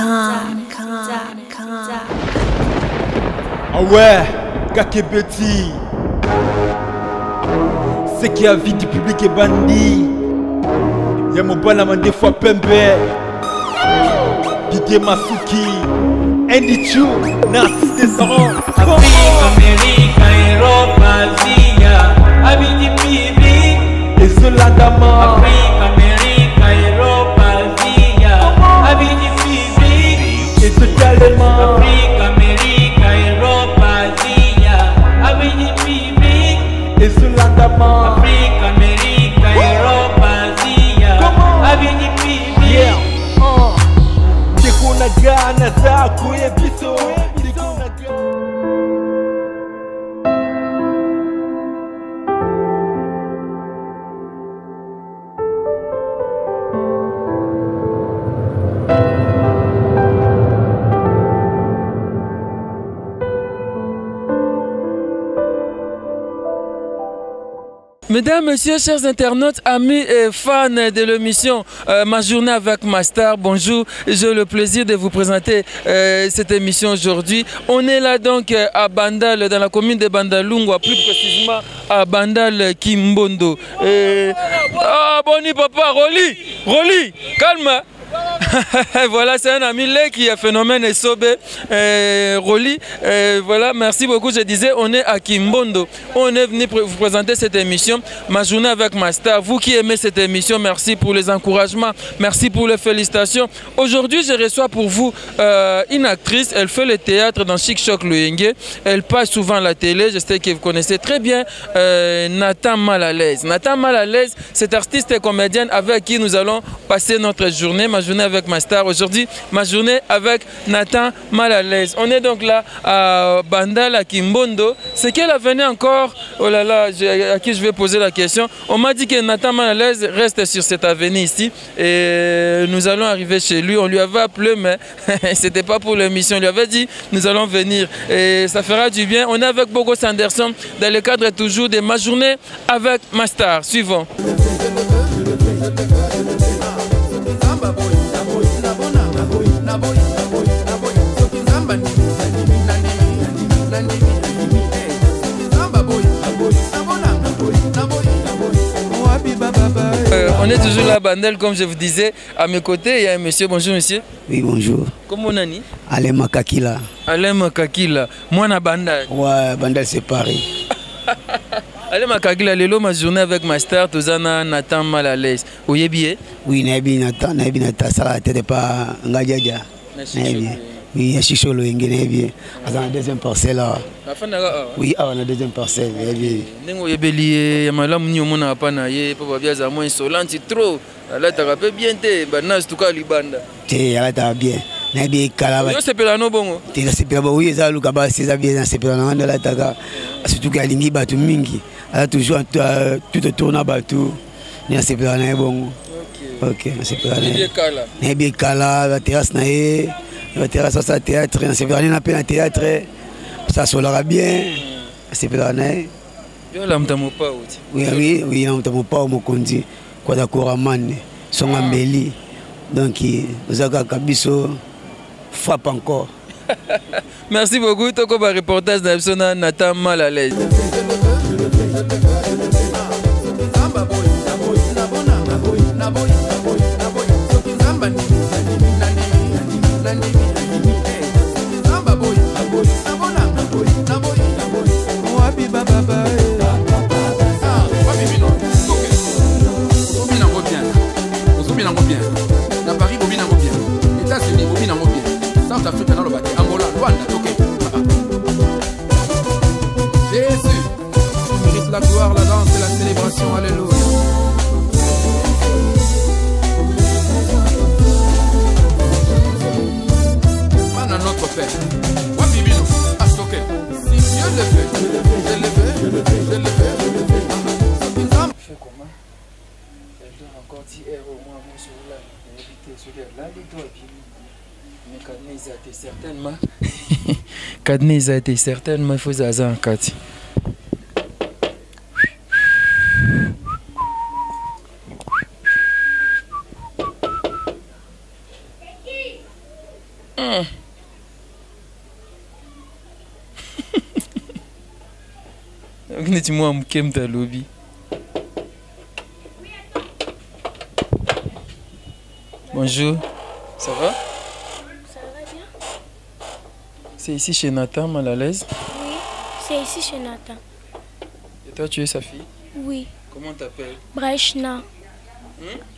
Ah ouais, Kakebeti. C'est qui a vie du public est bandit. Y'a mon balaman des fois Pembe, Didier Masuki, Andy Chou, Narcisse Descendant. Afrique, Amérique, Europe, Asie, Abidi Bibi. Et Zolandama. Afrique, Amérique, Europe, Asie, Abidi Bibi. Et Zolandama. Afrique, Amérique, Europe, Asie, Abidi Bibi. Et Zolandama. Afrique, Amérique, Europe, Asie, Abidi Bibi. Yeah. Dekunaga na za kuye biso. Mesdames, Messieurs, chers internautes, amis et fans de l'émission Ma journée avec Master, bonjour. J'ai le plaisir de vous présenter cette émission aujourd'hui. On est là donc à Bandal, dans la commune de Bandalungwa, plus précisément à Bandal Kimbondo. Ah, boni papa, Roli, calme. Voilà, c'est un ami là qui est phénomène et sobé. Roli, voilà, merci beaucoup. Je disais, on est à Kimbondo. On est venu vous présenter cette émission, Ma journée avec Master. Vous qui aimez cette émission, merci pour les encouragements, merci pour les félicitations. Aujourd'hui, je reçois pour vous une actrice. Elle fait le théâtre dans Chic Choc Luyenge. Elle passe souvent à la télé. Je sais que vous connaissez très bien Nathan Malalaise. Nathan Malalaise, cette artiste et comédienne avec qui nous allons passer notre journée. Ma journée avec Master. Aujourd'hui, ma journée avec Nathan Malalaise. On est donc là à Bandal, à Kimbondo. C'est quelle avenue encore? Oh là là, à qui je vais poser la question. On m'a dit que Nathan Malalaise reste sur cette avenue ici. Et nous allons arriver chez lui. On lui avait appelé, mais c'était pas pour l'émission. On lui avait dit, nous allons venir. Et ça fera du bien. On est avec Bogo Sanderson dans le cadre toujours de ma journée avec Master. Suivant. On est toujours là à Bandel, comme je vous disais. À mes côtés, il y a un monsieur. Bonjour, monsieur. Oui, bonjour. Comment on a dit? Alain Makakila. Alain Makakila. Moi, na Bandel. Ouais, Bandel, c'est pareil. Alain Makakila, lelo ma journée avec Master, Tozana Nathan Malalaise. Oui, bien. Oui, Nabi Nathan, ça va être pas Ngadjaja. Oui, à Chicho Loenge, Nabi. À la deuxième parcelle là. Oui, à la deuxième parcelle. Nengo yebeli ya malamu nyo mona hapana ye papa bia za mo insolente trop. Là tu rappelles bien te banas tuka libanda. Te là ta bien. Nabi kala. Yo sepela no bongo. Te la sepela ba oui za luka ba c'est bien sepela na ndala taka. Surtout que alingi batu mingi. Ala toujours tout tourna batu. Ni sepela na bongo. OK, sepela na. Nabi kala la terrasse na ye. La terrasse ça théâtre, c'est vrai, on appelle un théâtre, ça solera bien, c'est vrai. Yo la mtamo pa uti. Oui, la mtamo pa au mokondi, quoi d'accord amane, son ambeli, donc nous avons kabiso frappe encore. Merci beaucoup, toko ba reportage d'Absona Nathan Malalaise. Jésus mérite la gloire, la danse et la célébration. Alléluia. Mana notre Père. Wabibino, Astoke. Si Dieu le fait, je le fais, je le fais, je le fais, je le fais. Je fais comment? Elle doit encore dire au moins moi sur là. Éviter celui là, il doit bien. Mais Kadnez a été certainement. Kadnez a été certainement, il faut Zaza en 4. Moi, je suis lobby. Bonjour. Ça va? Ça va bien? C'est ici chez Nathan, mal à l'aise? Oui, c'est ici chez Nathan. Et toi, tu es sa fille? Oui. Comment t'appelles? Brechna.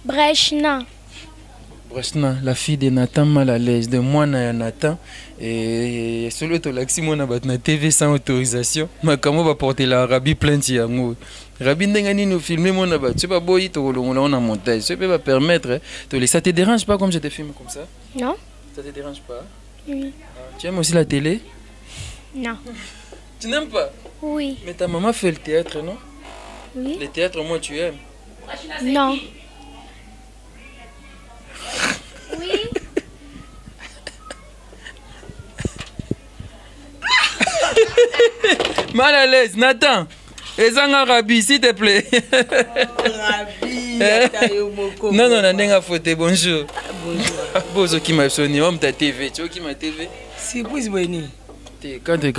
Brechna. Brechna, la fille de Nathan mal à l'aise, de moi Nathan. Et celui qui a moi na TV sans autorisation. Mais comment va porter la Rabi plainte yango? Rabi n'engani nous filmer mon abat. Tu pas beau y to on a montage. Ça peut pas permettre. Ça te dérange pas comme je te filme comme ça? Non. Ça te dérange pas? Oui. Tu aimes aussi la télé? Non. Tu n'aimes pas? Oui. Mais ta maman fait le théâtre, non? Oui. Le théâtre, moi, tu aimes? Non. Oui. Mal à l'aise, Nathan. Ezanga Rabi, s'il te plaît. Rabi, non, non, non, faute. Bonjour. Bonjour, qui m'a sonné. On t'a TV. Tu vois qui m'a TV? Si vous venez. Quand tu es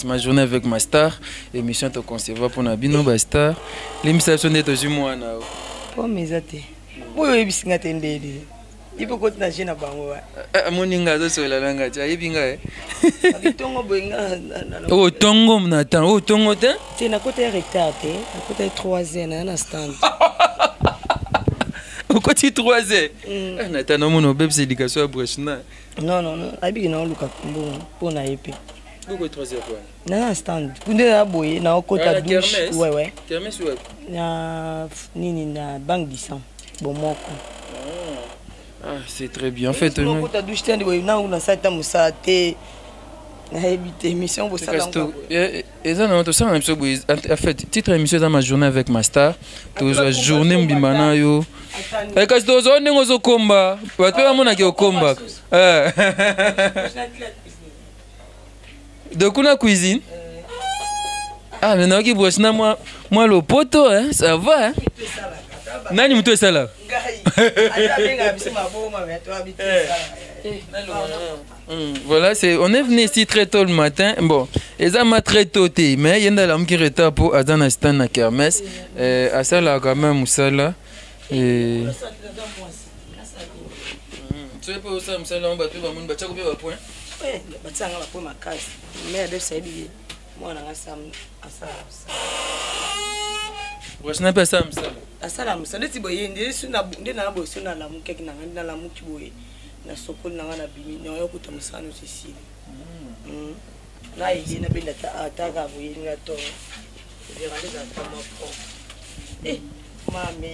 ma journée avec ma star, émission te concevoir pour Nabino Bastar. L'émission est toujours moi. Pour mes athées. Oui, oui, c'est un peu. Il faut continuer à gêner. Moninga, c'est la langue. Tu as bien. Oh, Tongo, Nathan. Oh, Tongo, c'est un côté retardé. Un côté 3e, un instant. Au côté 3e. Nathan, on a bébé, c'est l'éducation à Brechna. Non, non, non. Abi na luka pour na épée. Pourquoi 3e quoi? Na stand. Kunde na boye na okota douche. Ouais ouais. Kermesse ouais. Na nini na banque du sang. Bon moko. Ah, c'est très bien. En fait, na okota douche tande boye na una sata musala te. Na éviter mission bo sala encore. Et ça non, tout ça en fait, titre émission dans ma journée avec ma star. Toujours journée mbimana yo. Et quand tu as un nouveau combat, tu vas te faire un combat. De quoi la cuisine? Ah, mais non, qui broche moi le poteau, hein, ça va, hein? Nani mtu ça là? Voilà, on est venu ici très tôt le matin. Bon, ils ont très tôt, mais il y a un homme qui retard pour Azan Astan à Kermesse. À ça là, quand même, ça là. Et... tu es pas au sam, ça là, on va tout le monde, tu as combien de points? Oui, tu as un point ma case. Mais de ça, moi, on a un sam. Je n'ai pas ça, ça. Asala musala ti boye ndi suna ndi na bo suna la mu keki na la mu ki boye na sokol na na bimi na yo kuta musano sisi na yi na benda ta ga boye nga to ndi ga le za ma ko mame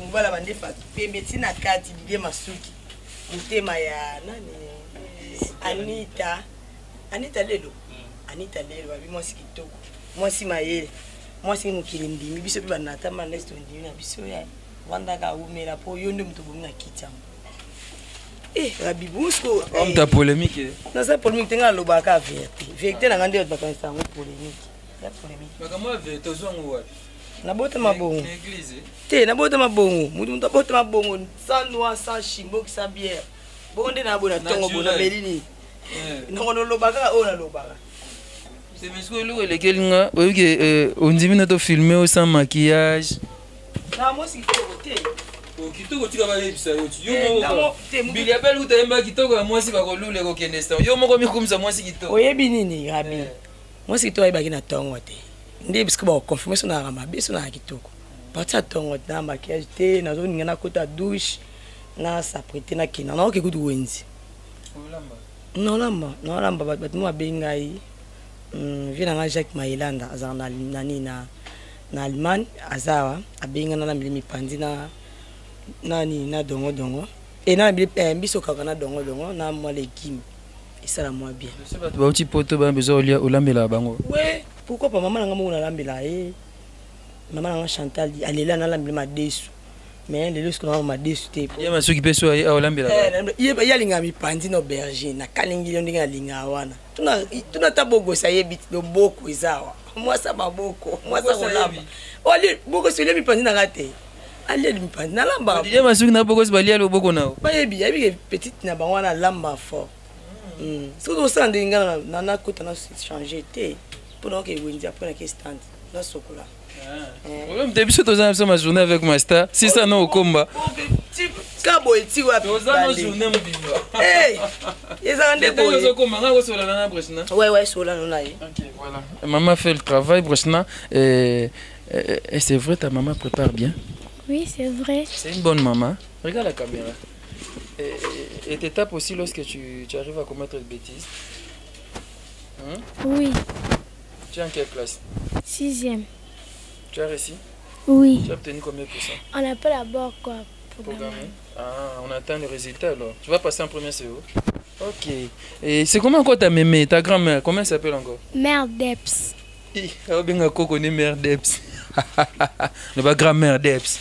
mbala bande fa pembe tina kati bide masuki mutema ya nani Anita lelo abi mo sikitoko mo si mayele moi c'est mon qui l'indi mais biso pe na tama next ndi na biso ya wanda ka umela po yondo mtu bonga kitamo Rabi Busco on ta polémique na sa polémique tenga loba ka vérité na ngande ba kan sa polémique la polémique bakamo vérité zongo wa na bota mabongo l'église te na bota mabongo mutu bota mabongo sans noix sans chimbo qui sa bière bonde na bona tongo bona belini no loba ka ona loba. C'est monsieur lequel on dit que filmer sans maquillage. Non, moi c'est côté. Kitoko tu vas aller ça yo moko. Bili appelle ou taimba kitoko moi si ba ko lule ko kende sta. Yo moko mi kumza moi si kitoko. Oyebi nini Rabi? Moi si kitoko ibaki na tongo te. Ndi bisiko ba confirmation na rama biso na kitoko. Parti tongo na maquillage te na zo ninga na kota douche na s'apprêter na kina. Na ko kutu wenzi. Non lamba ba mo bengai. Vina Jacques Mailanda azana nani na Allemagne azawa abenga na milimi pandi na nani na dongo et na biso kaka na dongo na moi l'équipe et ça la moi bien c'est pas ba uti poto ba bezo olia olambela bango ouais pourquoi pas maman nga mo na lambela maman nga Chantal alela na lambela madesu mais les lorsque on m'a déçu il y a ma soki peso a olambela il y a linga mi pandi no berger na kalingi lo ndinga linga wana tuna tabogo sa yebi do boko izawa moi ça maboko moi ça olamba oli boko sele mi pandi na ngate alia limpa na lamba Didier Masuki na boko balia le boko na ba yebi petite na bango na lamba fort surtout ça ndinga na kota na changer te pour que wendi après na stand na sokola Même depuis que tu as ma journée avec Master, si ça n'a au combat. Kabo eti wa Ozana journée mbimba. Eh, ezande boye. Ouais, sola nona. OK, voilà. Maman fait le travail Brechna et c'est vrai ta maman prépare bien. Oui, c'est vrai. C'est une bonne maman. Regarde la caméra. Et tu tapes aussi lorsque tu arrives à commettre des bêtises. Hein? Oui. Tu es en quelle classe? 6e. Tu as réussi? Oui. Tu as obtenu combien de pourcents? On n'a pas d'abord quoi. Programmé. Ah, on attend le résultat alors. Tu vas passer en premier CO. Ok. Et c'est comment encore ta mémé, ta grand-mère? Comment elle s'appelle encore? Mère Deps. Bien connaît Mère Deps. Ne pas grand-mère Deps.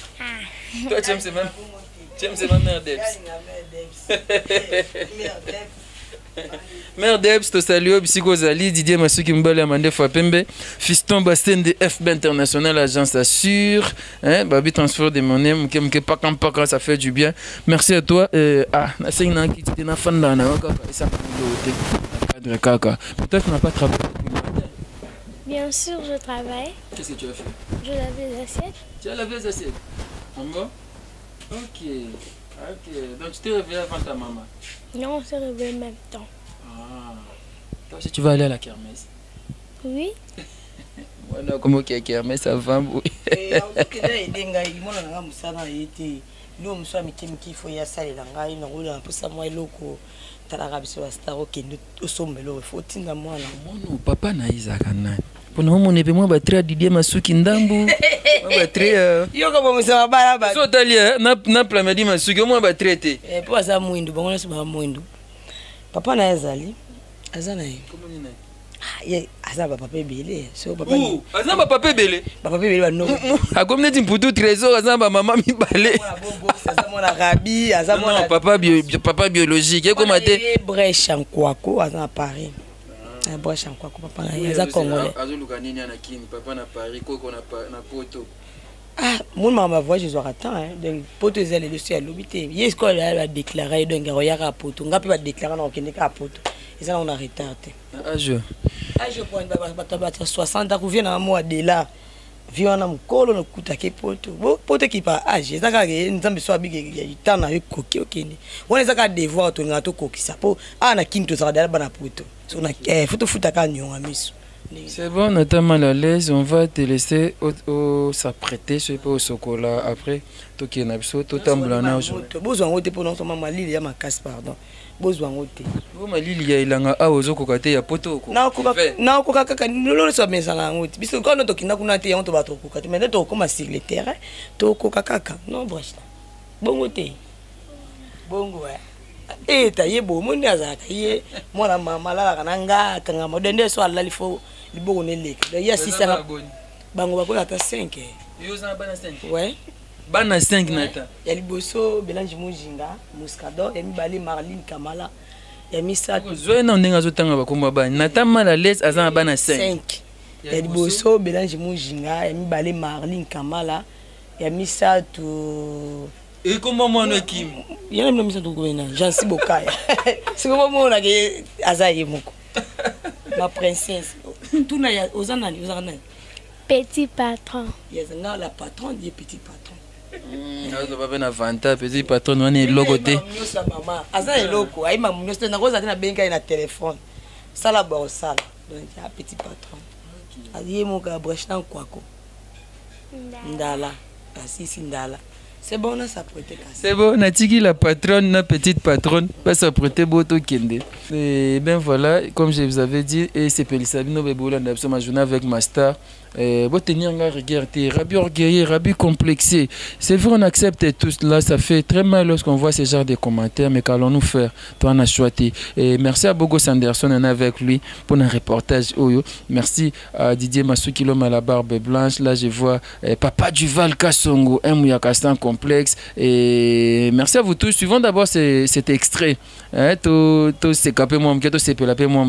Toi tu aimes ces mêmes? Tu aimes ces mêmes Mère Deps? Mère Deps, te salue, Bissiko Zali, Didier Masuki Mbale Amande Fapembe, Fiston Bastien de FB International, agence assure, hein, Babi transfert de monnaie, Mke Pakam, ça fait du bien. Merci à toi. C'est une enquête qui est fan d'un cadre. Peut-être tu n'as pas travaillé depuis le matin. Bien sûr, je travaille. Qu'est-ce que tu as fait? Je lave les assiettes. Tu as lavé les assiettes? En bas? Ok. Donc tu t'es réveillé avant ta maman? Non, on s'est réveillé en même temps. Ah. Toi aussi tu vas aller à la kermesse? Oui. Voilà, comment qu'il y a kermesse avant? Oui. Papa na Isaac nani? Pona homo nepe mwa batria Didier Masuki ndambu. Mwa batria. Yo ko bomusa bala ba. So talia na plamedi Masuki mwa batria te. Po za mwindu bongo so ba mwindu. Papa na ezali. Azana yi. Comment ni na? Ye azaba papa belé. So papa. Azaba papa belé. Papa belé ba no. Akomne ti mputu trésor azaba maman mi balé. Azamona rabi, azamona papa biologique. Comment te? Brèche en Kwako azana Paris. Brèche en Kwako papa na yaza congolais. Azoluka nini na kini papa na Paris koko na poto. Ah, mon maman voit je dois attendre hein. Donc poto ezali le sur l'obité. Yes quoi il a déclaré donc royaka poto. Ngapi va déclarer na okende ka poto. Ezala on a retardé. Ah je point baba 60 ans vient na mois de là. Viona mukolo no kutake poto. Poto ki pa age ezaka ke nzambe so abike ya itana yo koki okende. Wona ezaka devoir to ngato kokisa po ana kinto za dala bana poto. So na futa ka nyonga miso. C'est bon, on est mal à l'aise, on va te laisser s'apprêter, je sais pas, au chocolat. Après, tout qui est n'absolu, tout tamboulana aujourd'hui. Besoin de pour non seulement ma lille, il y a ma casse, pardon. Besoin de vous, ma lille, il y a un aozo kokate, il y a poto. Non, kokaka, nous le sommes mais en route. Puisque quand on a kunate, on te va trop kokate. Mais là, comme sur le terrain, to kokaka. Non, broche. Bongo te. Bongo, ouais. Eh, taillé beau, mon azaka, yé, moi la maman la kananga, kanga, modende soit là, il faut. Il faut qu'on ait les. Il y a 6 ans. Bango bako ata 5. Yo za bana 5. Ouais. Bana 5 nata. Il y a Liboso, Belange Mujinga, Moscador, il y a Bali Marlene Kamala. Il y a Missa. Zo na ndinga zo tanga bakomba ba. Nata mal à l'aise azana bana 5. Il y a Liboso, Belange Mujinga, il y a Bali Marlene Kamala. Il y a Missa tout. Et comment moi no kim? Il y a même Missa tout gouvernement. Jean Sibokaya. C'est comment moi on a que Azaye moko. Ma princesse. Tout na ya ozanani. Petit patron. Yes, nga la patron dit petit patron. Azo baba na vanta petit patron on est logoté. Sa maman. Aza eloko, ai mamu nyoste na koza na benga na téléphone. Sala ba sala. Donc ya petit patron. Azie mo ka brèche na kwako. Ndala. Asisi ndala. C'est bon, on a s'apprêté. C'est bon, on a dit la patronne, la petite patronne, va s'apprêter boto kende. Et bien voilà, comme je vous avais dit, et c'est Pelisabino Beboula, on a besoin de ma journée avec ma star. Bon tenir un regard, Rabi orgueillé, Rabi complexé. C'est vrai, on accepte tout cela, ça fait très mal lorsqu'on voit ce genre de commentaires, mais qu'allons-nous faire? Toi, on a choisi. Et merci à Bogo Sanderson, on est avec lui pour un reportage. Merci à Didier Masuki, l'homme à la barbe blanche. Là, je vois Papa Duval Kassongo, un Mouyakastan complexe. Et merci à vous tous. Suivons d'abord cet extrait. Tout c'est capé moi, tout c'est pelapé moi,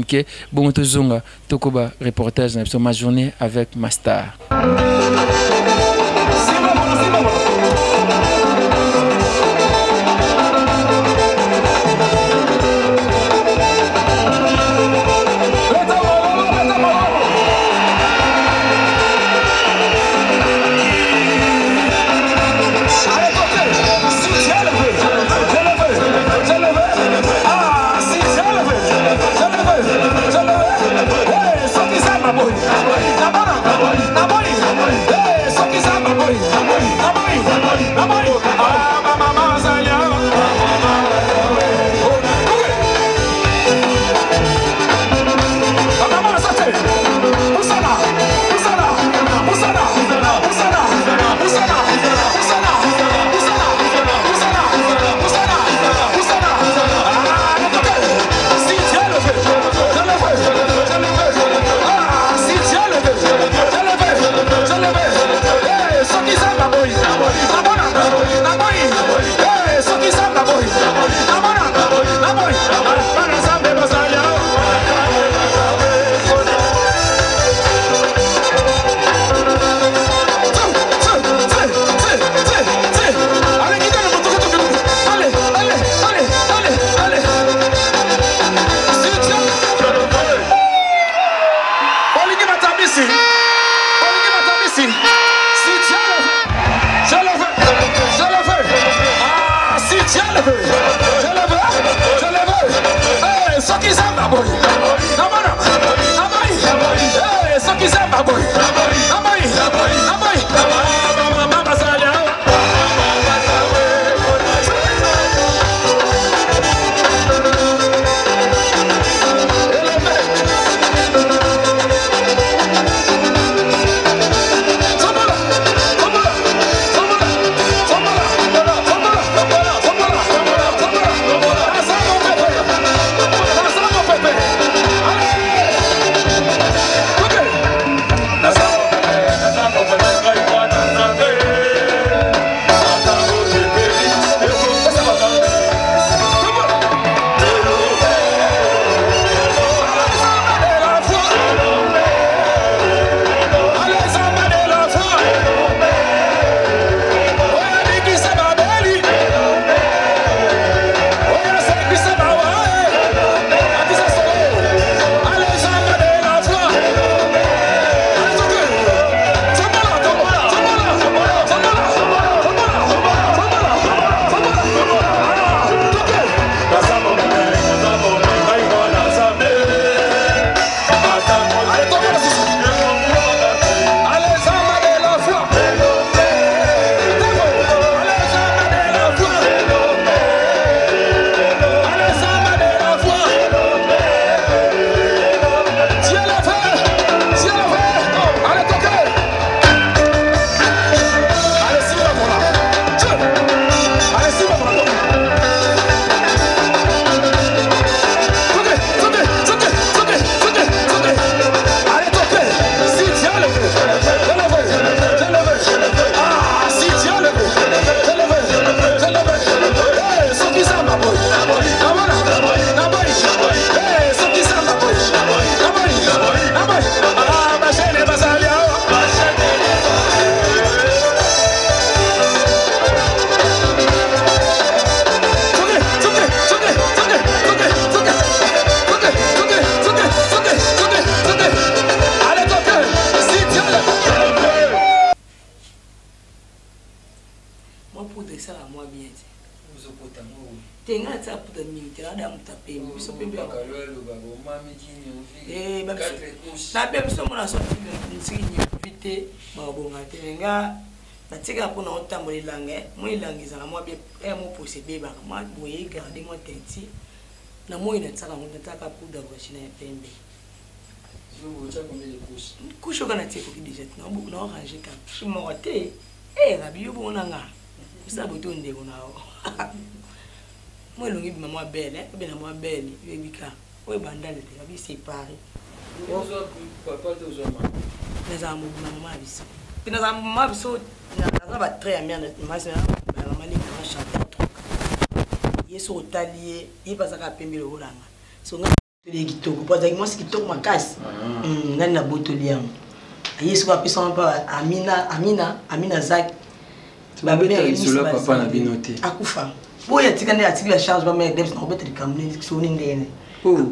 bon, tout zonga, tout koba reportage, ma journée avec ma star. mingi te nada muta pembe biso pembe na pembe biso mona so nsiki nyevite babonga te nga natika mpona otambola elanga mo elanga ezala mwa mo pose bebaka mwa boye garde mwa tenti na moi natsaka ngo nataka poudre vachina ya pembe couche oka natie koki déjà na orange ka couche moko te rabi yo bongo nanga osala boto ndeko nao moi elongi bima mwa bele obena mwa bele yebika oyo bandale te rabi séparé nazala mobima mama ya biso mpe nazala mama ya biso naza batre ya mia malingama chanteur truc ye so otali ye ye bazaka pembe lokolanga so nga toli kitoko po azalaki mwasi kitoko makasi ngani na botoli yango ye soko apesama mpa amina zak papa na bino te akufa boye atika nde atiki la charge bamere debs na kobeta likambo nini soni ndene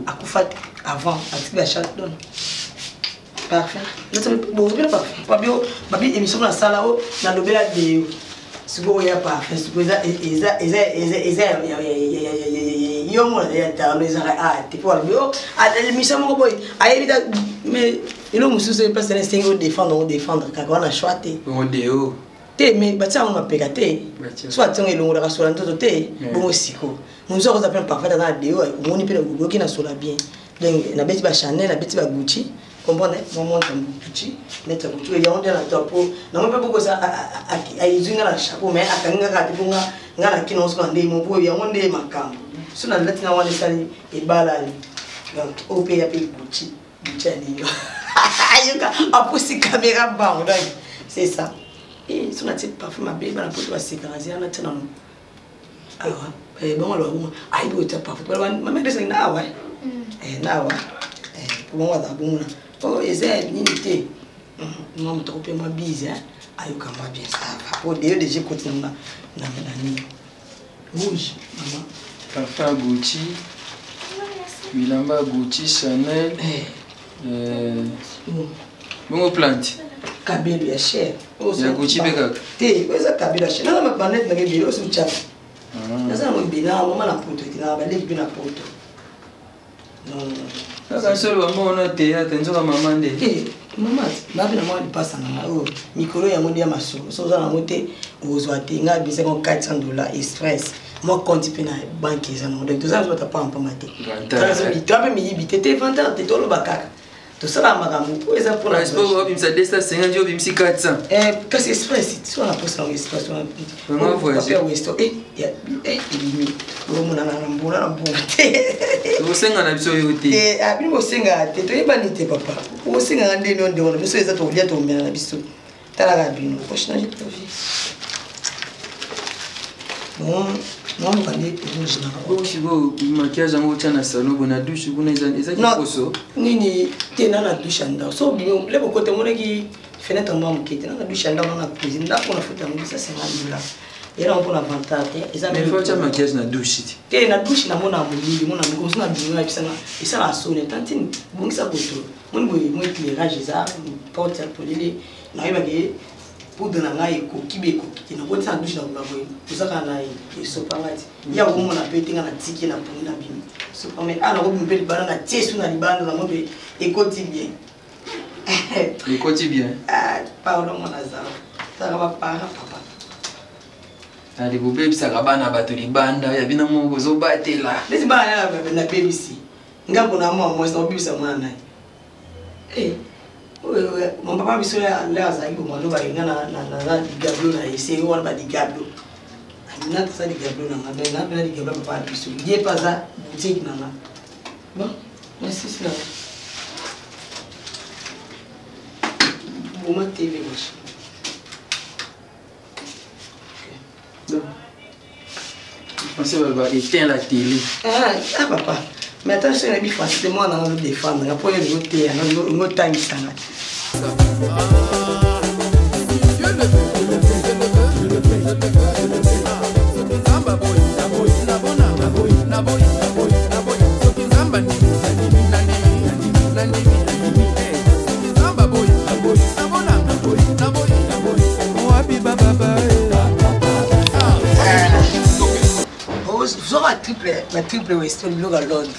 akufa avant atiki la charge don parfait bozobela parfait babi émission na sala o na lobela de siko ya parfait siko eza yo mo ya ta no eza te pour bio l'émission moko boy ayebita mais ilo mususu pas c'est instinct de défendre ka on a choité odeo te mais batia on mapeka te soit tonga elongo la sola ntoto te bongo siko munzo ko zapela parfait dans deo moni pe go ki na sola bien donc na beti ba Chanel na beti ba Gucci comprendre moment de Gucci net Gucci il y a on dans top na mo pe beaucoup ça a izinga na chapeau mais akanga ka tibunga ngala kino so ndé mo bo ya onde makambo so na latina wale sali e balali donc op ya pe Gucci Gucci yo ayuka apusi caméra ba donc c'est ça et so na type parfum ma bébé na poto ba séquence ya na tena no ah bon alors ai bo ta parfum maman de c'est na ouais na ouais pour moi da bon oh eza nini moi me tromper moi bise ayuka ma bien ça va pour déjà continue na nani rouge maman parfum Gucci bilamba Gucci Chanel bongo plante cabelo ya cher ya Gucci beka te eza cabelo ya cher na ma banette na gebelo so chapa naza mo bina mama na poto kina ba lebi na poto non sasa solo mama te ya tenzoka mama nde mama na bina mwa lipasa na o mikolo ya modi ya masolo so za na mote ozwa te nga bisa ko $400 express moi compte pe na banque eza no donc toza zo ta pa mpa mate tazo bi tape mi yibite te vendre te tolo bakaka to sala makambo po eza pour la sport obimisa 250 obimisi 400 kasi express so na posa express on vraiment voyage westo ilimi mona na mbona na mbona te osenga na biso yote abi mo senga te to yebani te papa o senga ndeni onde ona biso eza to lia to mbena na biso tala ga bino ko changer ta vie bon non on va aller rouge na bon si go maquillage ngo tana salon bona douche kuna eza kiposo nini te na douche anda so bino le bokote monaki fenêtre mo mokete na douche anda na cuisine na pona futa mo ça $50 era on pona vantate eza mais faut cha maquillage na douche te na douche na mona molili mona ngo sona bino ya pisana isa na sone tantine bongisa boto mon boy mo éclairage za porte ya polile na yeba ke poudre na ngai ko kibe ko kina ko tsa douche na boy usaka na so pangati ya go mona petinga na tiki na pona bimi so pame ana go mbeli bana na tiesu na libanda na mobe ekoti bien ekoti bien pardon mon azar ça va pas papa ali bobe bisaka bana bato libanda ya bina mo bozo batela lesi bana na BBC ngambo na mo so bibisa mwana mon papa biso ya za ibo mwana ba ngana na digablo na ese wana ba digablo na tsa digablo na ngabe na digablo papa biso ye paza boutique na na bon merci c'est là Boma TV moche donc je pensais va éteindre la télé papa mais attention na bi facile moi na no défendre na po yo te no time sana Zora triple Weston, le Londres.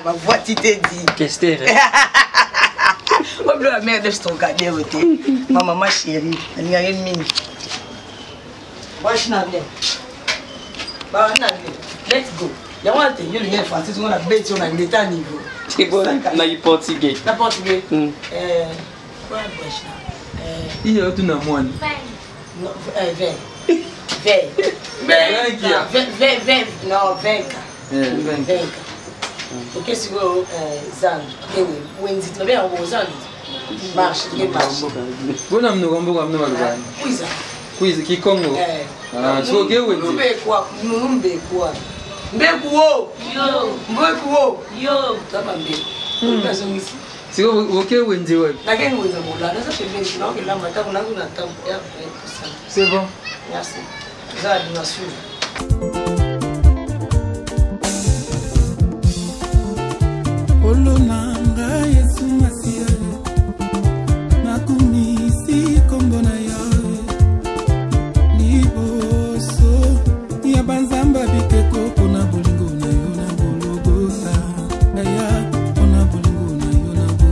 Ma voix, tu t'es dit. Qu'est-ce que c'est? Moi, la mère de ton cadet, ma maman chérie, elle n'y a rien de mine. Moi, je n'ai rien. Let's go. Il y a un thing, il y a un français, on a bête sur un état niveau. C'est bon, on a eu portugais. La portugais. Il y a tout le monde. Non, 20. Ok, si vous Zand, Wendy, tu bien au Zand. Marche, tu marches. Vous n'avez pas de Quiz. Quiz qui Congo. Ah, so que Wendy. Mbekwa. Mbekuo. Yo. Tabambe. Si vous que Wendy ouais. La gang Wendy là, ça c'est bien, sinon que là maintenant on a une attente. C'est bon. Merci. Ça nous assure. Olonanga Yesu Masia nakumisi kombo na yawe liboso ya banzamba biteko pona bolingo na yo na bologota aya pona bolingo na yo na bo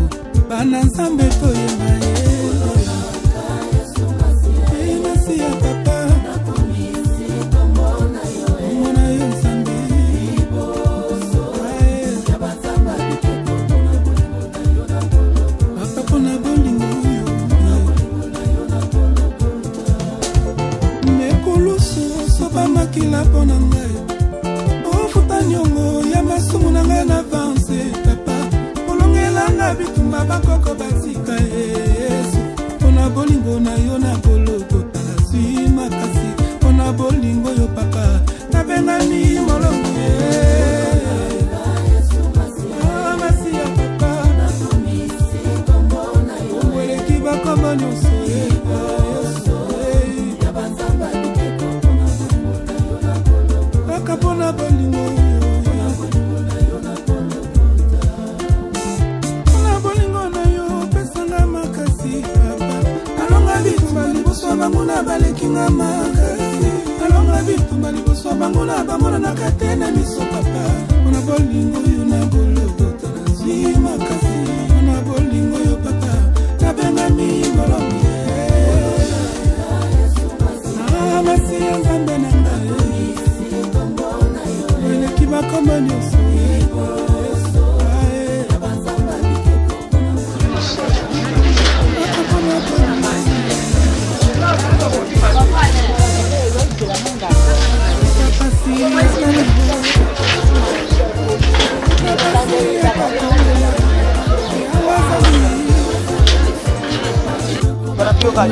bana nzambe koyemba ye olonanga Yesu Masia papa nakumisi kombo na yo nzambe liboso ya banzamba makila pona ngai ofuta nyongo ya masumu na ngai na avance papa olongelanga bitumba bakoko batika Yesu pona bolingo na yo na bologota nazwi makasi pona bolingo yo papa nabengani molongo Masia papa weleki bakoma nyonso Kapona bolingo na yo pesanga makasi papa alonga bitumba liboso bango na balekinga makasi alonga bitumba liboso bango na bamona na katena miso papa pona bolingo yo na bologota nazwi makasi pona bolingo yo papa nabengami molongo Masia nzambe na ngai comme un oiseau. Abuka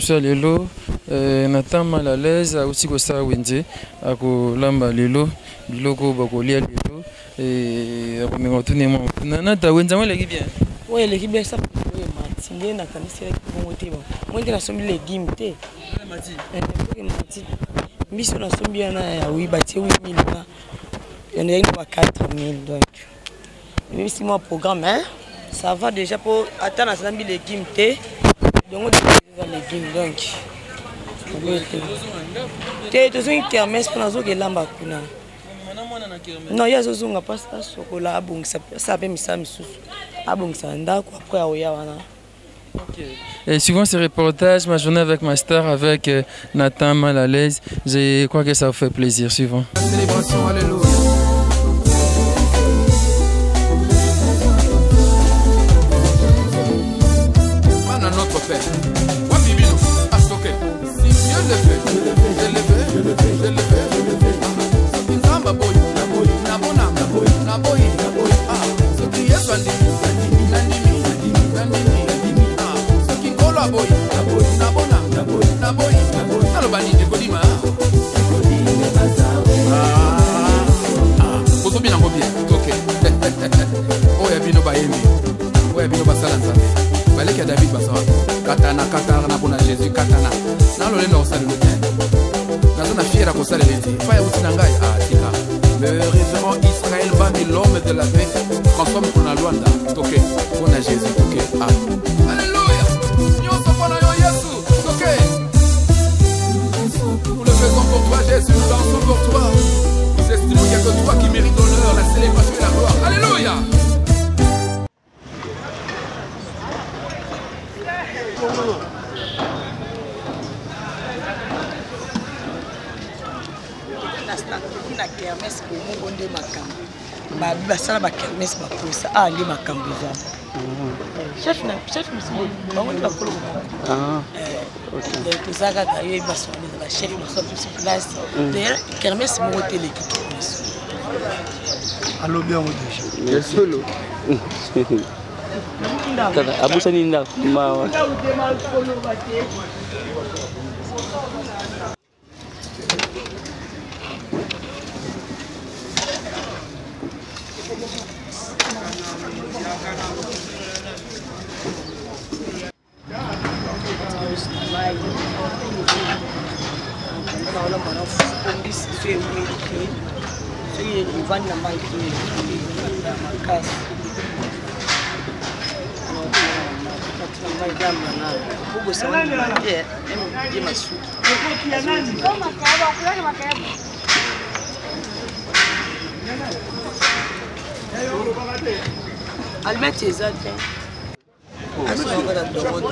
Lelo natan mal à l'aise aussi que ça wende ako lamba lelo biloko bakolia lelo et ako mengotune mo nana ta wenza mo leki bien ouais l'équipe bien ça matinée na kanisi bon côté bon moi ndina sombi légumes te mati miso na sombi na ya oui bati 8000 na il y en a 4000 donc même si moi programme hein ça va déjà pour attendre à sombi légumes te donc légumes donc tu as une kermesse pour nous que lamba kuna non ya zozunga pas ça chocolat bon ça peut misa misusu abong ça ndako après oya wana. Et suivant ces reportages, ma journée avec ma star, avec Nathan mal à l'aise, je crois que ça vous fait plaisir. Suivant. La célébration, alléluia. Notre Père, Wabibino, Astoke, si Dieu le fait, je le fais, je le fais, je le fais, je le fais. Nzamba boy, nabona, naboy, ce qui est Swandini, Nandini, ce qui ngolo aboy, nabona, naboy, alobani de Kodima. Kozobina ngobie, ok. Oya bino bayembi, oya bino basala nzambe. Balek ya David basawa katana na kuna Jésus katana na lo lendo osala le temps na zona fiera ko sala lenti fa ya utina ngai tika le révérend Israël Bami l'homme de la paix transforme kuna Luanda toke kuna Jésus toke alléluia nyonso pona yo Yesu toke nous le faisons pour toi Jésus nous dansons pour toi nous estimons qu'il y a que toi qui mérite l'honneur la célébration et la gloire alléluia. Na kermesse pour mon bon de makambo ba sala ba kermesse ba posa ali makambo za chef monsieur ba on ba kolo OK ça ka yo ba so ba chef na so sur place d'ailleurs kermesse mo télé allo bien on dit le solo abusa ni nda ma Almet ezate. Aso ngada dogo.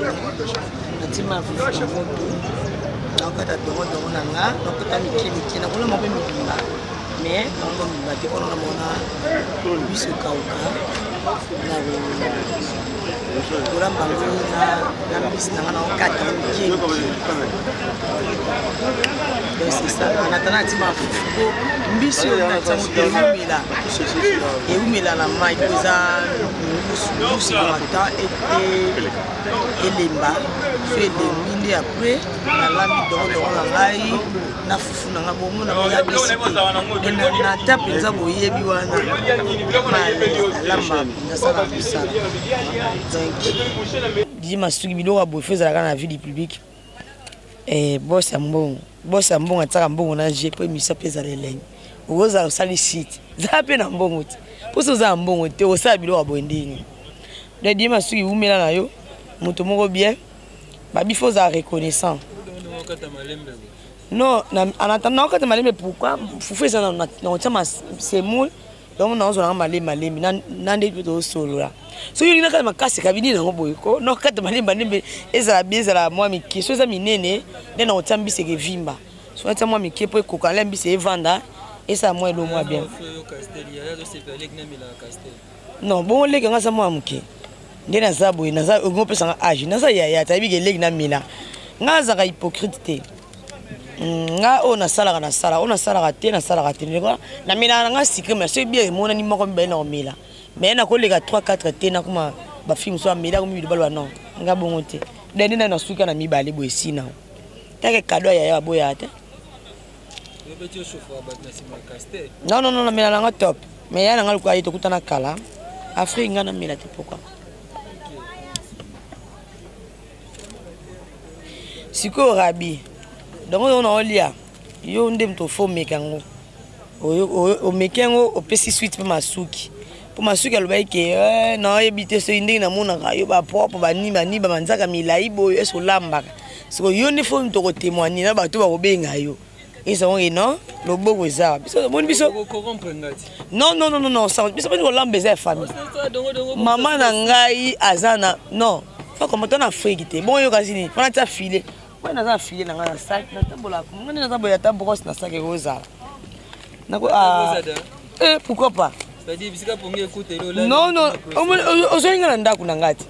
Natima fufu. Nakata dogo nanga, nakata mikini na kuna mabe mikina. Mais on va te on a mona biso kauka. Na Ora mbanguna na bis na ngana okata mikini. Donc c'est ça, on attend un petit peu. Mbiso na tsamu terumila. Et umila na mai koza musu mata et lemba. Fait des minutes après, la lami dans la ngai na fufu na ngabo mona ya bisi. Na tape nzabo yebi wana. Lamba na sala bisala. Donc Dima suki biloko bofeza la na vie publique. Boss ambongo ataka mbongo na je po misa peza lelenge oza osali site zape na mbongo ti poso za mbongo te osala biloko boendini de Dima suki umela na yo moto moko bien babi faut za reconnaissant non en attendant que malembe pourquoi fufu ça na otama c'est moule donc na ozona malembe na nde to solo la so yini nakala makasi kabini na ngoboyiko no kata malembe ezala bizala moi miki so za minene nde na otamba biseke vimba so ata moi miki po ekoka lembi se evanda esa moi lo moi bien non bon leki nga sa moi miki nde na zabo na za ngopesa nga age na za ya tabi ke leki na mila nga za ka hypocrite te nga ona sala te na mila nga sikre mais c'est bien mona ni moko mbena o mila mais na ko lega 3-4 te na kuma ba film so amela ko mi de balwa non nga bongo te deni na suka na mibale bo esina take kado ya boya te non mila nga top mais ya nga ko ayi to kutana kala Afrique nga na mila te pourquoi siko rabi donc on a olia yo ndem to fo mekango o mekango o pesi suite pour masuki alobai ke na ebite so indi na mona ka yo ba propre ba ni ba manzaka milai boyo eso lambaka siko yo ne fo mto ko témoigner na bato ba ko benga yo isa on non loboko za biso bon biso non ça biso ko lambeza famille maman na ngai azana non faut comment on a Afrique te bon yo kasini on a ta filé on a filé na ngana sac na tambola ko ngana na boya ta brosse na sac rosa nako pourquoi pas non ozolinga ndaku na ngati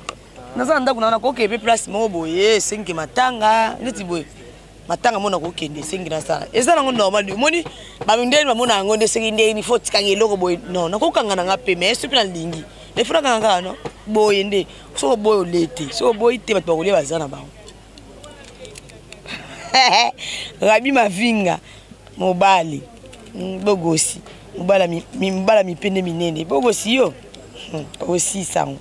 naza ndaku na ko kepe place mo boye 5 matanga neti boye matanga mona ko kende 5 na sala eza nango normal moni ba ndeni ba mona ngo ndese ndeni faut tikanga eloko boye non nako kanga na ngape mais c'est plan lingi le fura kanga no boye nde so boye lete so boye te bato ba bazana ba Rabi mavinga mobali bogosi mbala mipende minene bogosi yo aussi sango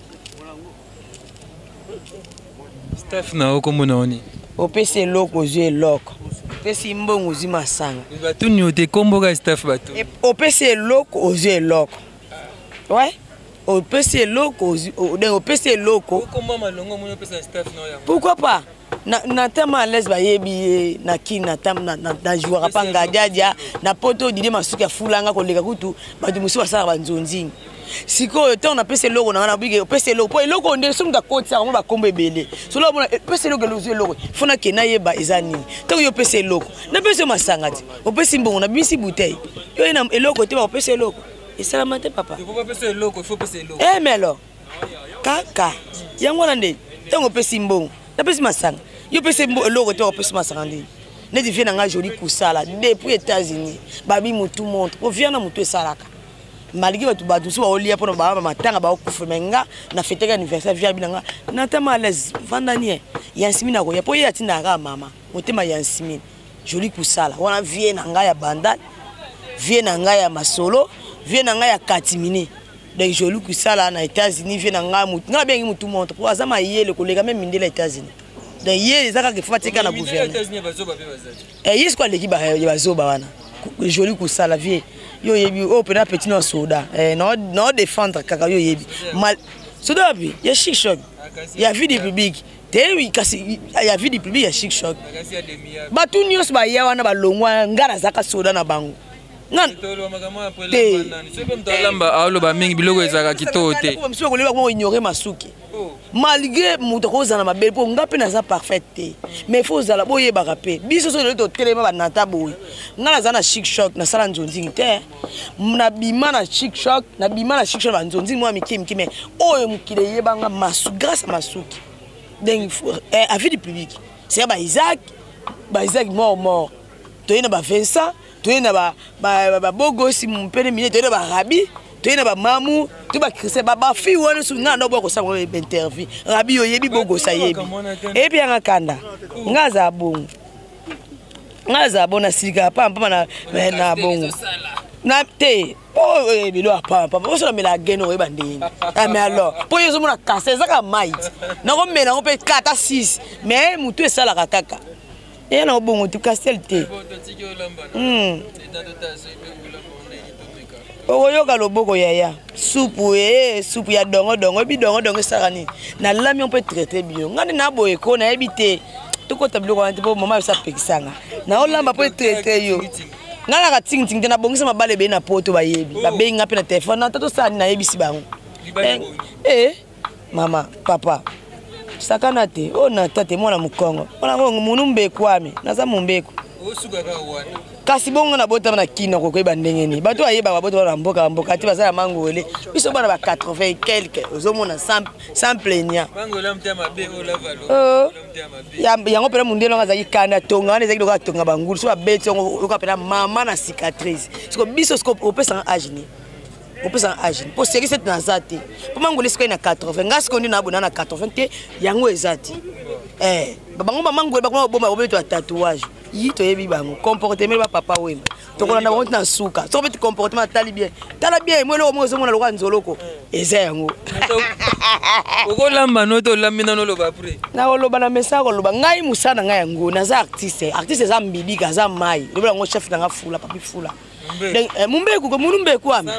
Steph na okomona oni opese loko zwe loko pesi mbongo zima sanga batu ni ote komboka Steph batu opese loko ozwe loko ouais opese loko opese loko komba malongo mono opesa Steph na ya pourquoi pas na tema à l'aise ba yebi na kina na jouera panga jaja na poto dide masuka fulanga ko leka kutu batu musu basala banzonzi siko to na pese logo na bige pese logo po logo nde sum da kotsa ko ba kombe bele so lo bona pese logo lozo logo fona ke na yeba ezani to yo pese logo na pese masangati o pese mbongo na bisi bouteille yo ina eloko te ba pese logo esala te papa il faut pas pese logo il faut pese logo melo kaka yango na nde to pese mbongo na pese masanga yo pese logo te o pese masanga ndi ne divie na nga joli kusala depuis États-Unis babi mutu montre o vient na mutu esalaka malgré bato bato so olia pour ba matanga ba okufa menga na fête anniversaire via binanga na tama à l'aise vandanie yansimi na ko ya po ya tinda ka mama motema yansimi joli kusala wana vie na nga ya bandal vie na nga ya masolo vie na nga ya katimini donc joli kusala na États-Unis vie na nga mutu na bien mutu monte pour azama yele kolega même ndela États-Unis donc yele zaka ke fatika na gouvernement yes quoi l'équipe ba zoba wana joli kusala vie yo yebi o pena petit no soda non défendre kaka yo yebi mal soda bi ya chic choc ya vie du public tewi kasi ya vie du public ya chic choc batu nyos ba ya wana balongwa ngara zaka soda na bango nan tolo magama apela nani sepe mtalamba alo ba mingi biloko ezaka kitote ko mso ko leba ko ignorer masuki malgré muto ko zana mabel po ngape na za parfaite mais faut zala boye ba rapé biso so le to telema ba nata boye ngala zana chic choc na sala nzonzi te na bima na chic choc na bima na chic choc ba nzonzi moi mikimi mais oyo mukile yebanga masu grâce à masuki donc à vie du public c'est ba Isaac mort toyena ba Vincent toyena ba bogosi mpene mine toyena ba Rabi toyena ba mamu to ba Christ ba fi wona su ngana boko sa ko interview Rabi yo yebi bogosa yebi et puis nga kanda ngaza bongo ngaza bona sika pampa na bongo na te oh bilo pampa bo so la geno e bandini mais alors po yezo mona kase zaka might na ko mena ko pe 4 à 6 mais mutu esala kaka et na bongo tu castel te oyoka loboko yaya soupe ya dongo bidongo sarani na lami on peut traiter bien ngani na boye ko na ebité to ko tablo ko antipo mama sa pekisanga na olamba peut traiter yo ngala ka ting na bongisa mabale be na poto ba yebi ba be ngapi na téléphone na tato sa na yebisi bango mama papa sakana te ona tate mwana mukongo ona munu mbeku ame naza mumbeku osuka ka wana kasi bongo na bota na kino ko koyeba ndenge ni bato ayeba babota na mboka ti bazala mangole biso bana ba 80 quelque ozomona sans plaignant mangole mtema be olavalo yango pela mundelo ngaza ikana tonga wana ezaki loka tonga bangulu so babeti ngo okapela mama na cicatrice siko biso siko opesa âge ni opesa âge pour série cette nazate pour mangole siko na 80 ngasi ko ndi na abona na 80 te yango ezati babango bamangole bakoma bomba obeto tatouage yito yebi bango comportement ba papa wema tokola na bango na suka so beti comportement tala bien moi lo mo zo mona lo nzoloko eza yango okolamba noto lamina no lo ba après na lo bana mesa ko lo ba ngai musana ngai yango na za artiste za mbidika za mai lo bana ngo chef na fula papi fula mumbeku ko mulumbeku ami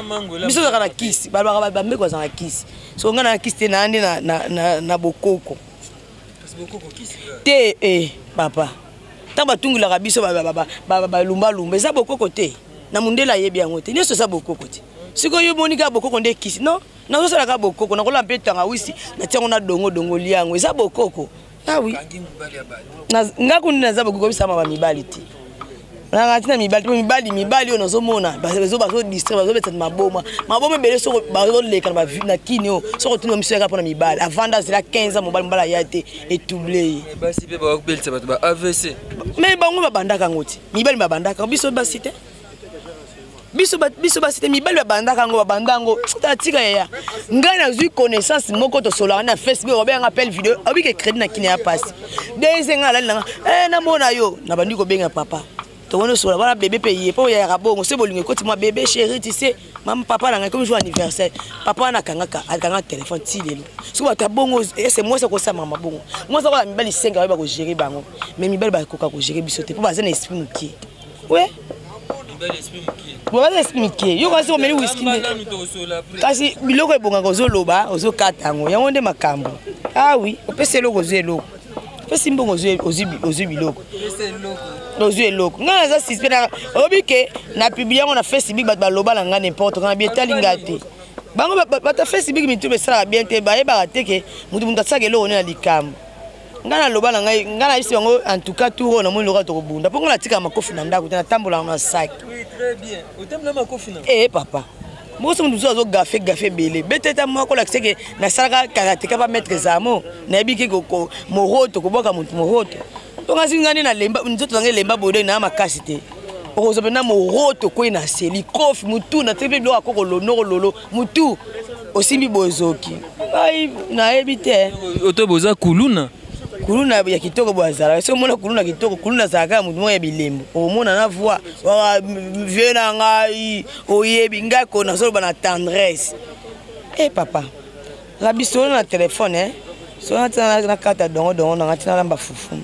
biso za kana kisi ba mbeko za kisi so ngana kisi na ande na bokoko bokoko kisi te papa tamba tungula kabiso ba lumba eza bokoko te na mundela yebi yango te nyeso sa bokoko te siko yo monika bokoko nde kisi non na zo sala ka bokoko na kola mpetanga wisi na tiango na dongo liango eza bokoko ah oui na ngakundi na za bokoko bisama ba mibali te na ngatina mibali ono zo mona bazo distraire bazo betsa maboma bele soko bazo leka na kinio soko tino miseka pona mibali avanda zela 15 ans mobali yate etoublé basi pe ba beltsa bato ba AVC mais bango babandaka ngoti mibali babandaka biso basite biso basite mibali babandaka ngo babandango tatika ya ngai na zui connaissance moko to sola na Facebook obenga appel vidéo obike crédit na kini ya passe dezenga la na mona yo na bandi ko benga papa tokono sola bana bébé payé po ya rabongo se bolingo koti moi bébé chéri tu sais maman papa na comme jour anniversaire papa na kanga téléphone ti lelo so ba bongo c'est moi ça ko sa mama bongo moi ça ba mibali 5 ba ko gérer bango mais mibali ba ko gérer bisote po ba zana esprit muki ouais mibali esprit muki bo esprit muki yo kasi o meli whisky kasi biloko ebonga ko zo loba ozo katango yango nde makambo ah oui opese loko zo eloko opese mbongo ozo biloko Ozu eloko nga za sispena obike na publier na Facebook bat baloba na nga n'importe quand bien talinga te bango bat Facebook mitu besala bien te ba yeba te ke mutu tsaka eloko na likambo nga na loba na ngai nga na isi bango en tout cas tout na mo loka to bunda pongo na tika makofi na ndako te na tambola na sac oui très bien otemla makofi na papa moi so mutu zo gafe bele beteta mo ko la ke na sala karatéka ba maître zamo na ebiki ko moroto ko boka mutu moroto tonga singani na lemba nzoto nge lemba bodo na makasi te okozopena moroto ko na seli kofi mutu na triple lo akoko lolo mutu osimbi bozoki ai na ebite otoboza kuluna kuluna ya kitoko bwazala so mona kuluna kitoko kuluna zaka mutu moya bilembo omona na voix wa viena ngai oyebi ngako na so bana tendresse papa rabiso na téléphone so na kata dongo na ngatina lamba fufu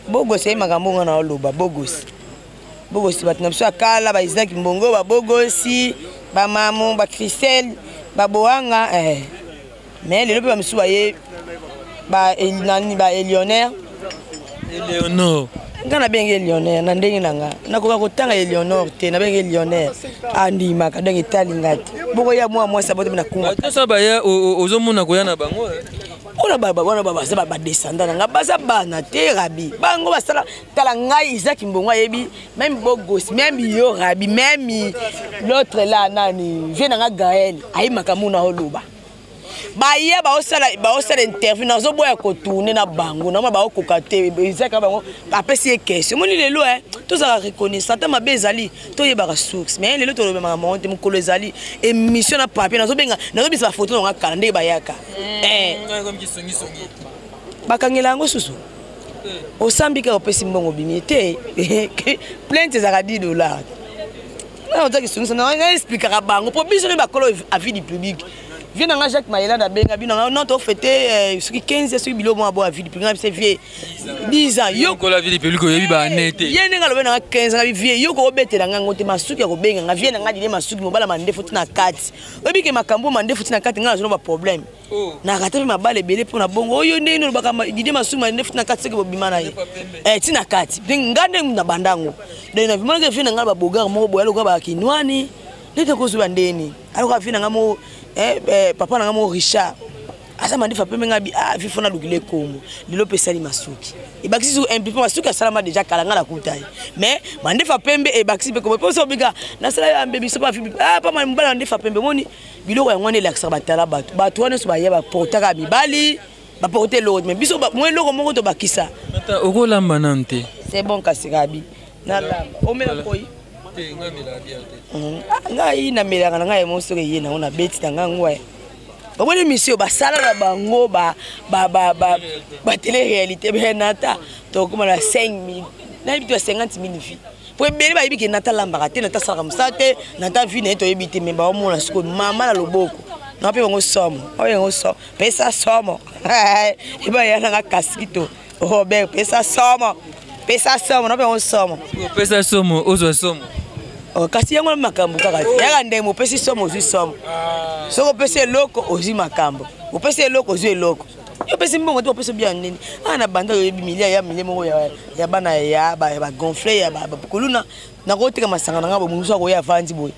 bogos makambo na oloba bogos batina biso akala ba Isaac Mbongo ba bogosi ba mamu ba Christelle ba boanga mais lelo pe ba misu baye ba nani ba Eleonore ngana bengi Eleonore na ndenge nanga nakoka kotanga Eleonore te na bengi Eleonore andima ka ndenge talingati boko ya mwa sabote na kunga tosa baya ozomona koya na bango ona baba za ba descendant nga baza bana te rabi bango basala tala ngai Isaac Mbongo yebi même bogos même yo rabi même l'autre là nani vient nga Gaël ayi makamuna oloba baye ba osala interview na zo boya ko tourner na bango na ba okoka te Isaac bango apesi question moni lelo to za reconnaissance ta mabezali to yeba source mais lelo to lobe mamonte mukolo ezali émission na papier na zo benga na zo bisa photo na kalende bayaka bakangela ngo susu osambika opesi mbongo bimite plainte za $10 na on taki sunisa na expliquera bango pour biso ba kolo à vie du public viens dans Jacques Mayela na benga bino non to fêter ce qui 15 ce bilo mo abo à vie du public c'est vieux 10 ans yo ko la vie du public yo ba nete yene ngalo bena 15 ans vieux yo ko betela nga ngote masuki ya ko benga nga viens nga dile masuki mo bala mande futi na kati obike makambo mande futi na kati nga zo ba problème na katapi mabale belé pour na bongo oyo ndeni no baka dile masuki mande futi na kati seke bobimana ye tina kati ngande na bandango ndeni na vimana ke fina nga ba bogar mo boyalo ko ba kinwani nete ko zuba ndeni aloko fina nga mo papa na mo Richard asa mandifa pembe ngabi vifona lukile komo lelo pesali masuki ebakisi su impliqué masuki asalama déjà kalanga la kutai mais mandifa pembe ebakisi pe ko poso biga na sala ya mbebi so pa fibi pa mbala mandifa pembe moni biloko ya ngone lakisa batala batu wana so ba yeba portaka mibali ba porter l'autre mais biso mo loko moko to bakisa mata okolamba nante c'est bon kasirabi na lamba o mela koi ngai na melanga ngai mo so ke yena ona beti tanga ngwa babone mission basala na bango ba télé réalité benata to kuma na 5000 na bitu 50000 vie pour beli ba yibiki nata lamba te nata sala musate nata vie na to yibiti memba o mona siko mama na loboko na pe ngo somo oyo ngo so pesa somo iba yana nga kaskito Robert pesa somo na pe ngo somo pesa somo ozo somo kasi yango makambo kaka yaka ndemo pesi somo ozi somo soko pesi eloko ozi makambo opesi eloko ozi eloko yo pesi mbongo to pesi bien nini ana banda yo bimilia ya milemo ya bana ya ba gonfler ya ba kuluna na kotika masanga na ngabo muso ko ya vanzi boy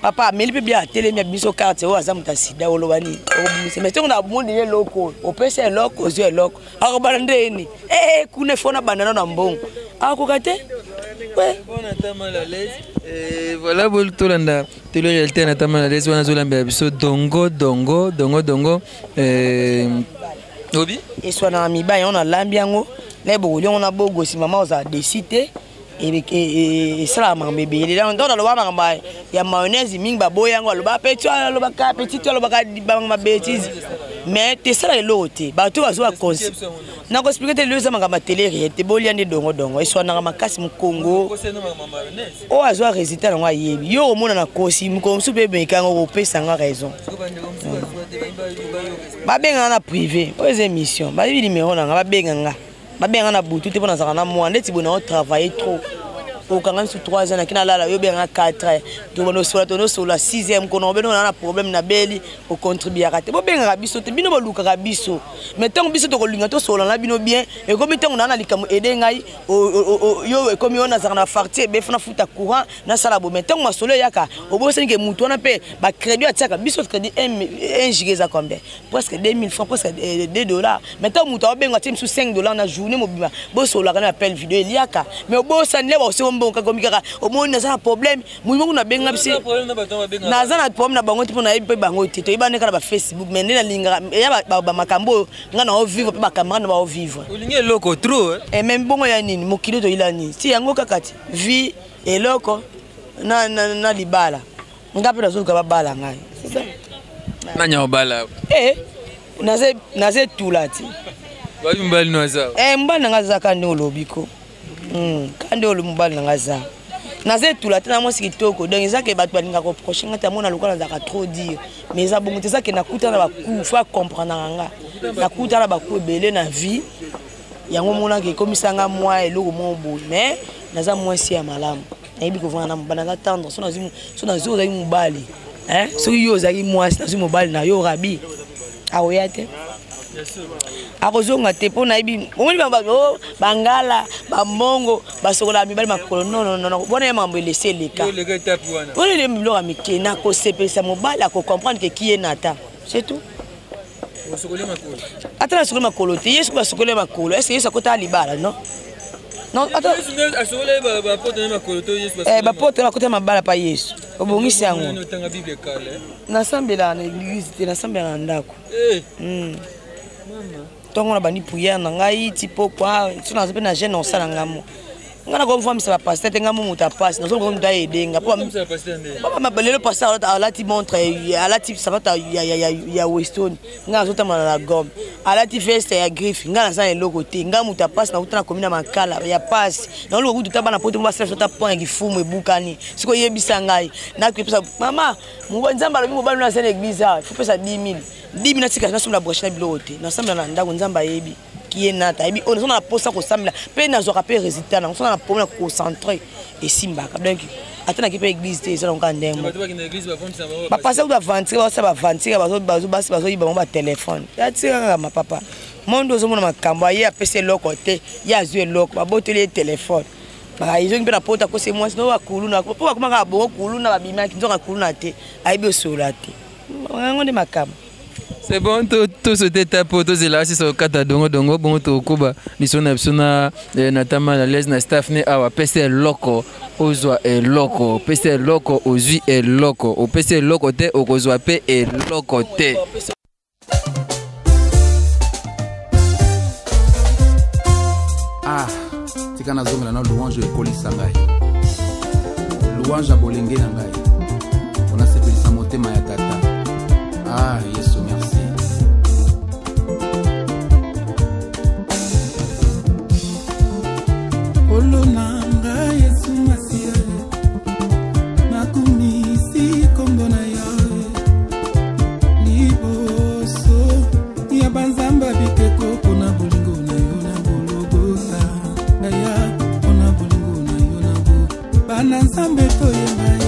papa melipe bien telemi biso carte o azamuta sida olobani obumisa mais tona mundi eloko opesi eloko ozi eloko akobana ndeni kune fona banana na mbongo akokate ouais on attend mal à l'aise voilà bol tolanda tele réalité on attend mal à l'aise on a zolamba biso dongo obi et soit na miba on a lambiango les bogoli on a bogo si maman oza décider et ça ma bébé il est dans le wama ngamba ya mayonnaise mingi ba boyango aloba petit aloba ka petit aloba ka ma bêtise mais te ça la loté ba to bazo konsi na ko expliquer le za ngamba télé réalité boliande dongo et soit na makasi mu Congo o azo résultat na yebi yo mona na kosi mu ko super be kango ko pesa nga raison ba benga na privé aux émissions ba bi numéro na ba benga nga ba benga na butu te pona za na moi ndeti bona travailler trop au quand même sur 3 ans kina lala yo benga 4 to bono sola 6e kono beno na problème na beli au contribuer à bo benga biso te bino boluka biso mais tant biso to kolinga to sola na bino bien et comme tant na likamu aider ngai yo comme on a za na fartie be fana futa courant na sala bo mais tant ma solo yaka oboseni ke mutu na pe ba crédit ataka biso crédit 1 giga combien presque 2000 francs presque $2 mais tant mutu benga tim sous $5 na journée mobima bo sola kana appel vidéo liaka mais obosani le ba bon kakomikaka omoni naza na problème moi moko na benga bisi naza na problème na bango te pona yebi bango te to yeba neka na ba Facebook mais ndena linga ya ba makambo nga na o vivre pe ba camarade na ba o vivre olingi loko trop et même bongo ya nini mokili to ilani si yango kakati vie eloko na libala ngape nazoka babala ngai c'est ça nanya obala naze tulati bayi mbali noza mbali nanga za kandi olobiko kandi olo mbali nanga za naze tulati na mwasi kitoko donc ezake bato balinga ko prochain ngata mona lokola zaka trop dire mais eza bongo te zake nakuta na baku fa comprendre nga nakuta na baku ebele na vie yango mona ke komisanga moi eloko mo bo mais naza mwasi ya malamu nayebi ko vana mbana na tendre so nazo za mobali so yo za mwasi nazo mobali na yo rabi aoyate akozonga te po nayebi omoni bangala bamongo basokola mibali makolo non bona ya mambo laisser les cas bona le biloko mike na ko sepesa mobali ako comprendre que qui est nata c'est tout atala sokole makolo te yesu ba sokole makolo est-ce que yesu akota libala non attends asokole ba pote na makolo to yesu ba pote na kota mabala pa yesu obongisi yango nasambela na église te nasambela na ndako tongo na bani prière na ngai tipo kwa sona zope na jeune osala ngamo ngana ko mfamisa ba pasteur te ngamo muta passe na zo ko muta edenga po papa mabalelo pasteur alati montre alati sapata ya Weston ngana zo tamana na gomme alati veste ya griffe ngana za eloko te ngamo muta passe na utana komina makala ya passe na lo kutu tabana poto ba self ta point gifumu ebukani siko yebisa ngai na kwepesa mama mu nzamba lo mobali na sene église faut pesa 10 000 na tika na somla brochina bilote na somla na ndako nzamba yebi qui est nata yebi on a posa ko samla pe na zo rapper résultat na on a problème ko concentrer et simba donc atana ki pe église te ça donc ndembo ba passer ou avancer ba sa avancer bazo yiba ba téléphone ya tira ma papa mondo zo mona makambo ye apese loko te ya zwe loko ba boteli téléphone ba izo ngi na pota ko c'est moi no wa kuluna po ba kuma ka bo kuluna ba bima ki nzoka kuluna te ayibe solate ngonde makambo. C'est bon, tout ce étape, tout c'est là, si c'est au kata dongo, bon, tout kuba, ni son absuna, natama la l'aise na staff ne awa, pese loko, ozwa e loko, pese loko, ozwi e loko, o pese loko te, o kozwa pe e loko te. Ah, tika na zonga na louange e kolisa ngai. Louange a bolenge na ngai. On a sepelisa motema ya tata. Ah, Yesu, merci. Olonanga Yesu Masia, nakumisi kombo na yawe, liboso ya banzamba bikeko pona bolingo na yo na bologosa, aya pona bolingo na yo na bo, bana nzambe toyemba ye.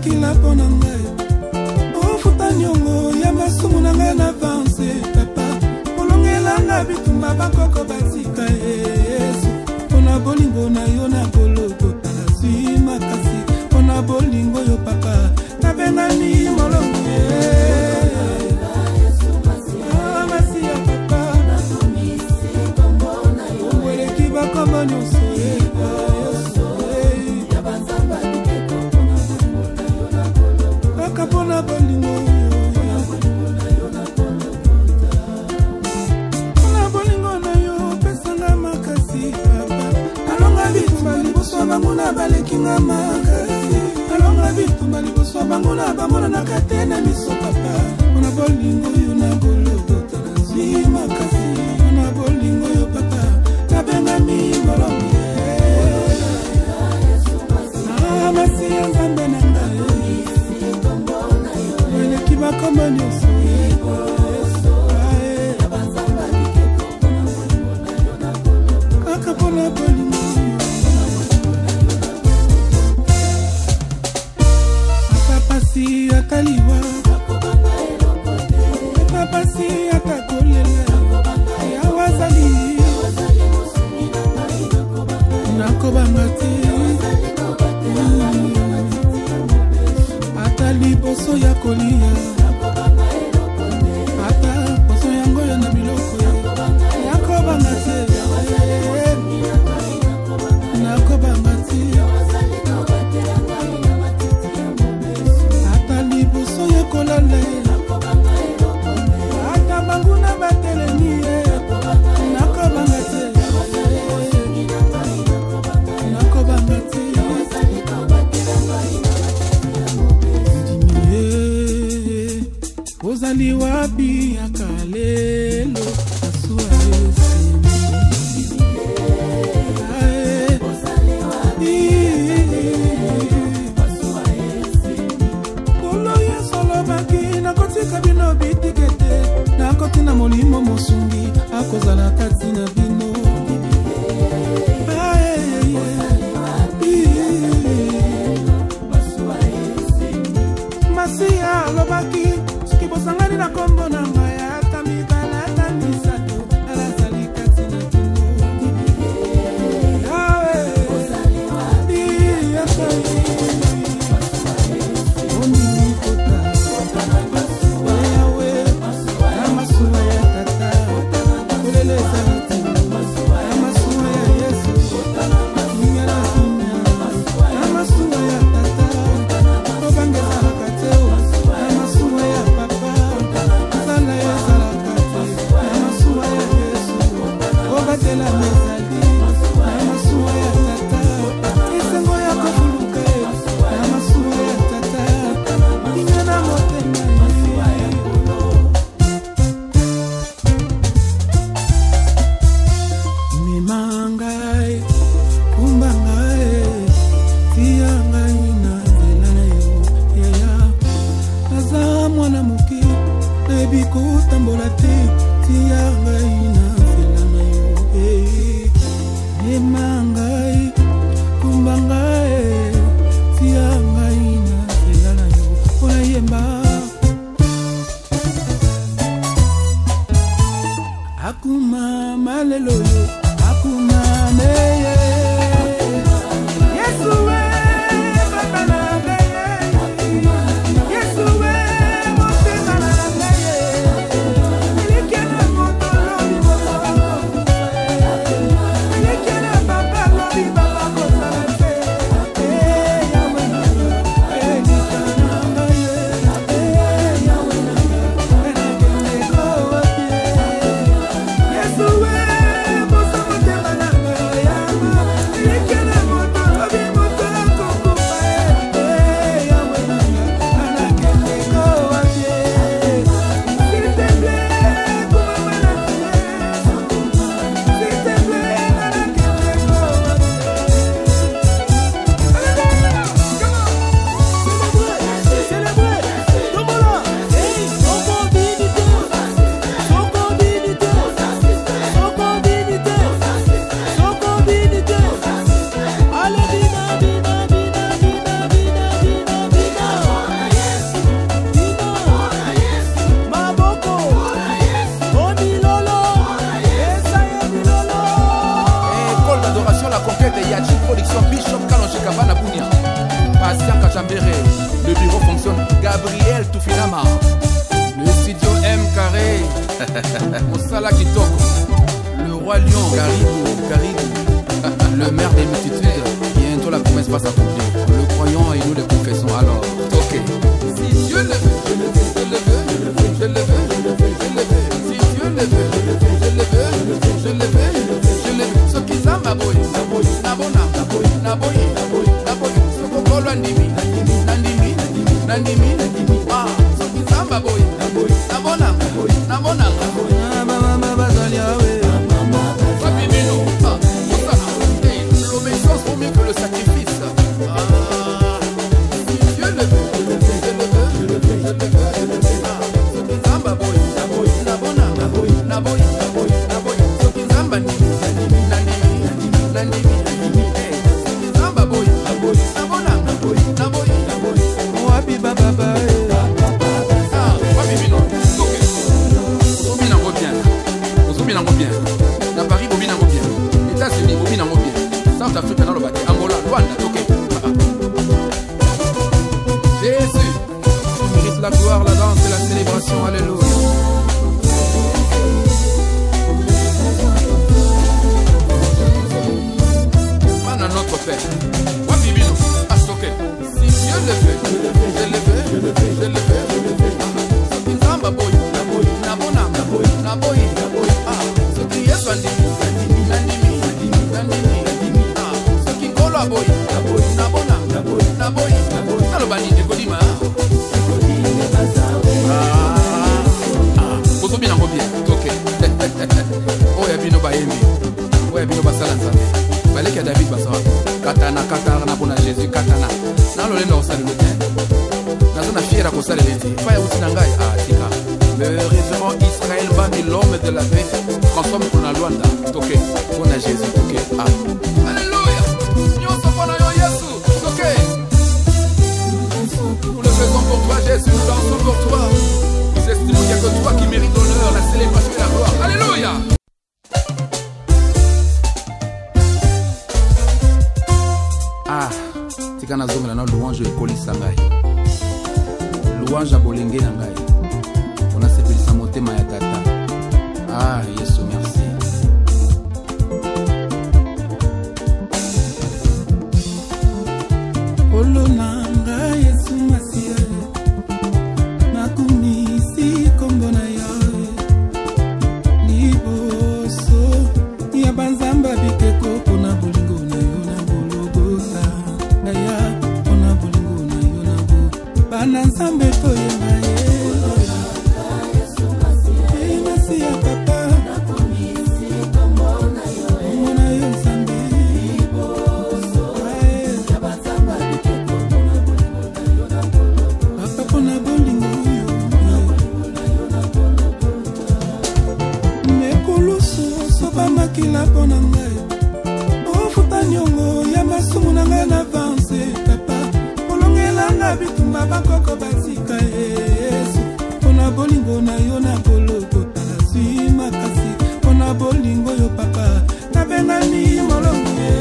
Kila pona ngai ofuta nyongo ya masumu na ngai na avance papa olongela nga bitumba bakoko batika Yesu pona bolingo na yo na koloko tazwi makasi pona bolingo yo papa nabengani molongo masi ya papa nakomisi kombo na yo weleki bakombo nyonso kapona bolingo na bolingo na yo pesanga makasi papa alonga bitumba liboso bango na balekinga makasi alonga bitumba liboso bango na bamona na katena miso papa na bolingo yo na goloko tanazwi makasi na bolingo yo papa nabenga mingolongi masi ya nzambe na ngai bakoma nyonso kaka mpona bolingo apapasi ataliwa na molimo mosungi akozala kati na bino. Masia alobaki soki bosangani na kombo na ngai ata mibala ata misato alazali kati na bino. Le bureau fonctionne. Gabriel Toufinama. Le studio M carré. Moussala Kitoko. Le roi lion. Caribou. Le maire des multitudes. Bientôt la promesse va s'accomplir. Le croyant et nous le confessons. Alors, ok. Si Dieu le veut, je le veux, je le veux, je le veux, je le veux, je le veux. Si Dieu le veut, je le veux, je le veux, je le veux, je le veux. Ce qui s'en va, boy. Nabona, naboy, naboy. Ce qu'on voit, Nandimi, ah, ce qui s'en va, boy. Nabona, l'obéissance vaut mieux que le sacrifice. Ah, si Dieu le veut, je le veux, je le veux, je le veux, je le veux, je le veux. Ah, ce qui s'en va, boy. Nabona, naboy. Ce qui s'en va, nandimi. Afrique, Angola, Rwanda, ok. Jésus, tu mérites la gloire, la danse et la célébration, alléluia. Mana notre Père, Wabibino, Astoke. Si Dieu le veut, je le veux, je le veux, je le veux, je le veux. Nzamba boy, nabona, naboy, ah, ce qui est bandit, nandimi. Boy, naboy, nalobani ekodima. Ozobina ngobie, ok. Oya bino bayembi, oya bino basala nzambe. Baleki ya David basawa. Katana na bona Jésus katana. Nalolenda osala le ten. Nazo na fiera kosala leti. Faya uti na ngai tika. Le révérend Israël Nzambi, l'homme de la paix, transforme pour la loi. Ok, on a Jésus. Ok, alléluia. Nous sommes pour Jésus. Ok. Nous le faisons pour toi, Jésus. Nous dansons pour toi. Nous estimons qu'il n'y a que toi qui mérites l'honneur, la célébration et la gloire. Alléluia. Ah, tika nazongela na louange ekolisa ngai. Louange ya bolenge na ngai. On a sepelisa motema ya tata. Ah, Yesu, merci. Olonanga Yesu Masia. Nakumisi kombo na yawe. Liboso ya banzamba bikeko kona bolingo na yo na bologota. Aya kona bolingo na yo na bo. Bana nzambe to yenga ye. Yesu Masia papa. Nakumisi kombo na yo. Kombo na yo nzambe. Liboso ya banzamba bikeko kona bolingo na yo na bologota. Papa kona bolingo yo. Mekulusu soba makila pona ngai. Ofuta nyongo ya masumu na ngai na avance papa. Olongelanga bitumba bakoko basika Yesu. Pona bolingo na yo na bologota nazwi makasi. Pona bolingo yo papa nabengani molongo ye.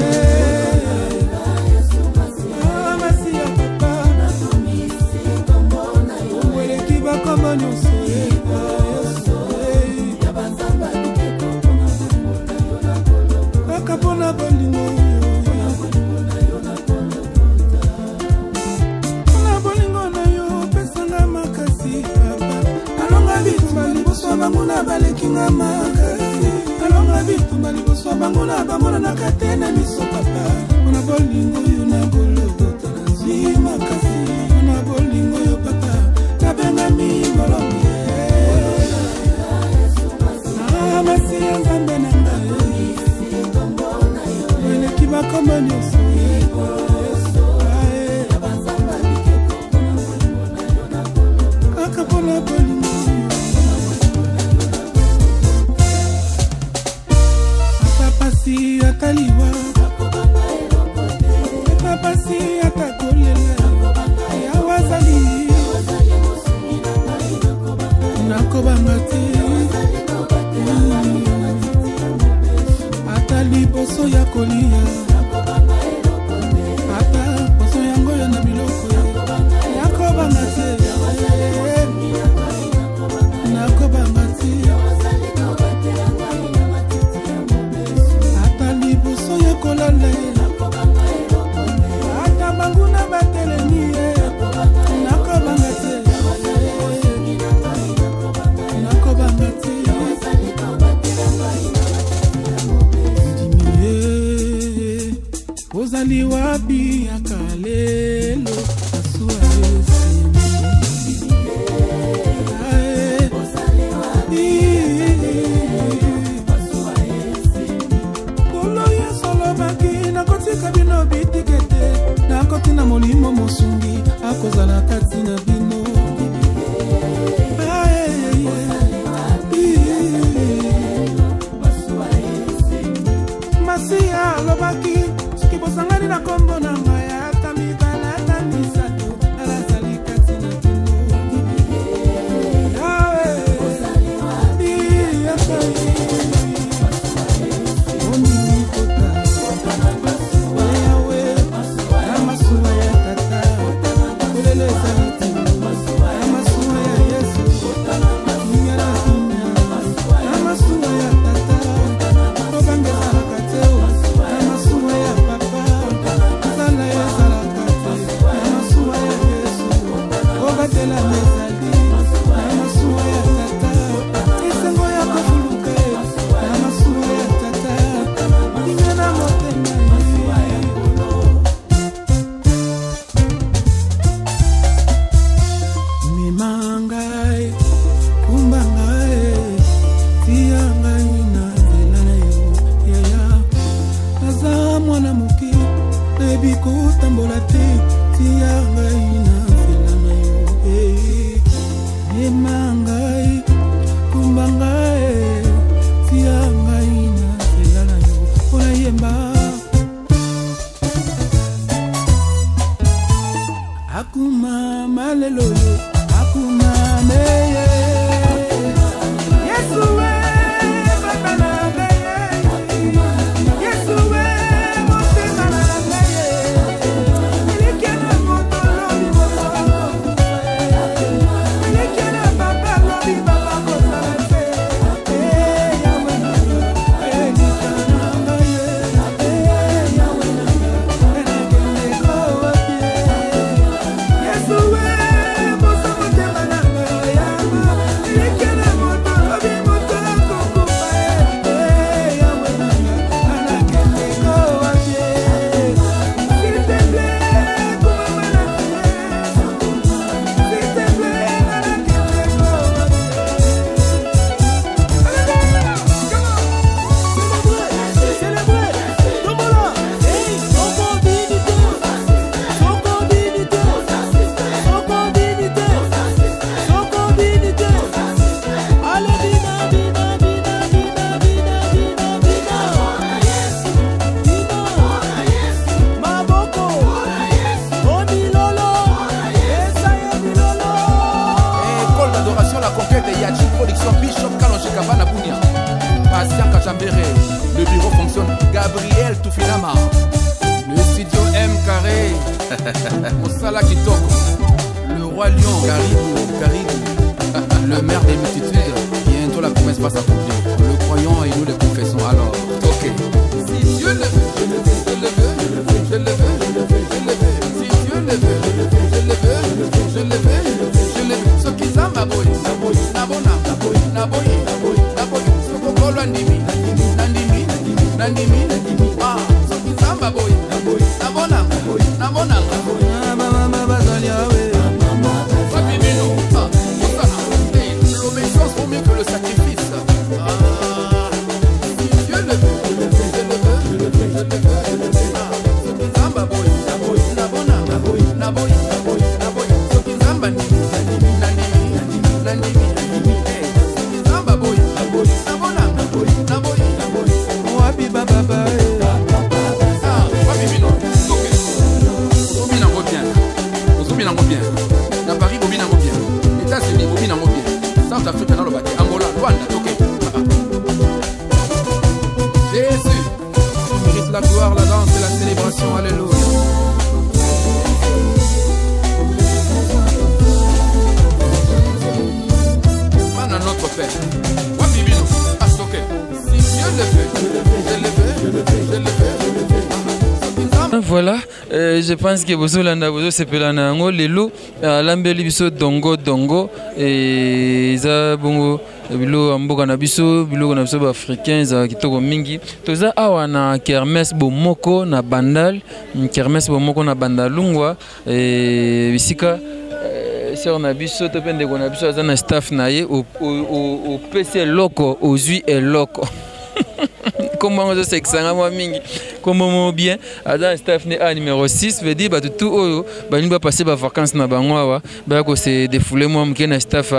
Ah, Masia papa. Nakumisi kombo na yo. Weleki bakombo nyonso ye. Pona bolingo pona bolingo na yo pesanga makasi papa. Alonga bitumba liboso bango na balekinga makasi. Alonga bitumba liboso bango na bamona na katena miso papa. Pona bolingo yo na bologota nazwi makasi. Pona bolingo yo papa nabenga mi molongo ye. Ah, Masia nzambe na ngai. Comme un oiseau, Papasi ataliwa, papasi atakolela, yawazali, nakobangati, atali poso ya kolia. Ozali wapi akalelo asua Yesu. Ozali wapi asua Yesu. Kolo Yesu lobaki nakotika bino bitikete. Nakotina molimo mosungi akozala kati na bino. Ozali wapi asua Yesu. Masia lobaki Sangari na kombo na maya tamibala. Kalonchikabana Bounia, Patient Kachambere, le bureau fonctionne, Gabriel Toufinama, le studio M Carré, Moussala Kitoko, le roi Lion, Caribou, le maire des multitudes, bientôt la promesse va s'accomplir, le croyant et nous le confessons alors, ok. Si Dieu le veut, je le veux, je le veux, je le veux, je le veux, je le veux, si Dieu le veut, je le veux, je le veux, je le veux, je le veux, ce qui s'en va boy, nabona, naboy, sokokolo ndimi, nandimi, ah, ce qui s'en va boy, nabona, mama bazali awe, papi mino, ah, l'obéissance vaut mieux que le sacrifice, ah, si Dieu le veut, je le veux, je le veux, ah, ce qui s'en va boy, nabona, naboy, ce qui s'en va nandimi, Jésus, tu mérites la gloire, la danse et la célébration, alléluia. Mana notre Père, Wabibino, Astoke, si Dieu le veut, je le veux, je le veux. Voilà, je pense que vous avez sepelana ngo lelo lambeli biso dongo et za bongo bilo amboka na biso bilo na biso ba africain za kitoko mingi toza awa na kermesse bomoko na bandal kermesse bomoko na bandalungwa bisika sur na biso to pende ko na biso za na staff na ye au PC loko ozui et loko comment on se sexanga moi mingi comment bien dans staff ne numéro 6 veut dire tout oyo ba ni ba passer ba vacances na bangwa ba ko se défouler moi mkena staff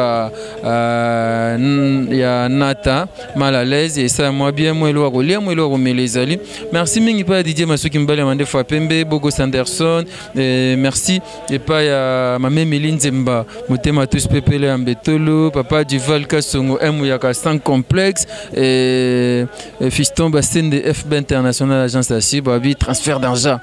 ya nata mal à l'aise et ça moi bien moi lo ko lia moi lo ko melezali merci mingi pa DJ Masuki Mbale mande fois pembe Bogo Sanderson merci et pas ya mame Meline Zemba motema tous pepele ambetolo papa Duval Kasongo Muyaka sans complexe et fiston bassin de FB International agence Assi babi transfert d'argent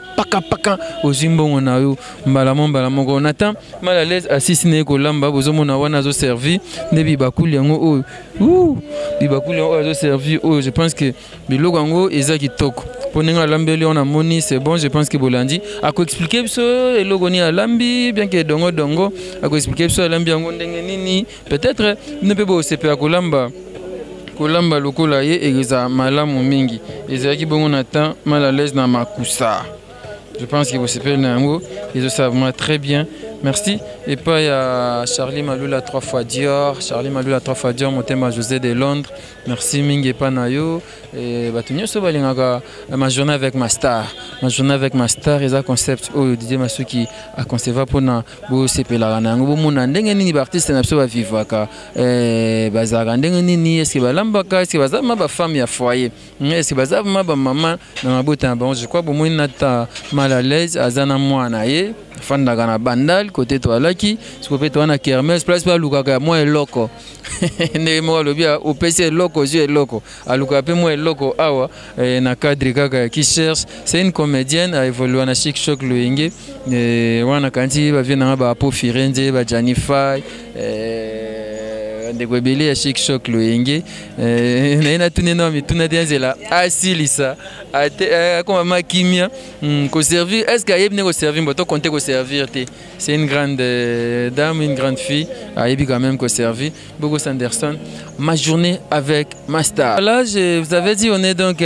paka aux zimbongo na yo mbalamon on attend mal à l'aise assis ne ko lamba bozomona wana zo servi nebi bakuli yango o bibakuli yango zo servi je pense que biloko yango eza kitoko poninga lambeli on a moni c'est bon je pense que bolandi ako expliquer biso eloko ni alambi bien que dongo ako expliquer biso alambi yango ndenge nini peut-être ne peut pas se faire kolamba lokola ye eza malamu mingi ezaki bongo na temps mal à l'aise na makusa je pense que vous savez nango ils savent très bien merci et pas il y a Charlie Maloula 3 fois Dior Motema José de Londres merci mingi pa nayo et batunyo so balingaka ma journée avec ma star eza concept o DJ Masuki a concevoir pona bo sepela nango bo mona ndenge nini ba artiste na biso ba vivaka bazaka ndenge nini est-ce que balambaka est-ce que bazama ba femme ya foyer est-ce que bazama ba maman na mabota bon je crois bo mona ta mal à l'aise azana mwana ye fandaka na bandal côté toalaki sikope to na kermesse place pa lukaka moi eloko ne mo lobia au PC eloko je eloko aluka pe moi eloko awa na cadre kaka qui cherche c'est une comédienne a évolué na Chic Choc Loenge wana kanti ba vient ba po Firenze ba Janify ndeko ebele ya Chic Choc Loenge na tunena mi tunadenzela asilisa ate comme makimia ko servir est-ce qu'il y a bien ko servir boto compter ko servir c'est une grande dame une grande fille a yebi quand même ko servir Bogo Sanderson ma journée avec ma star. Là je vous avais dit on est donc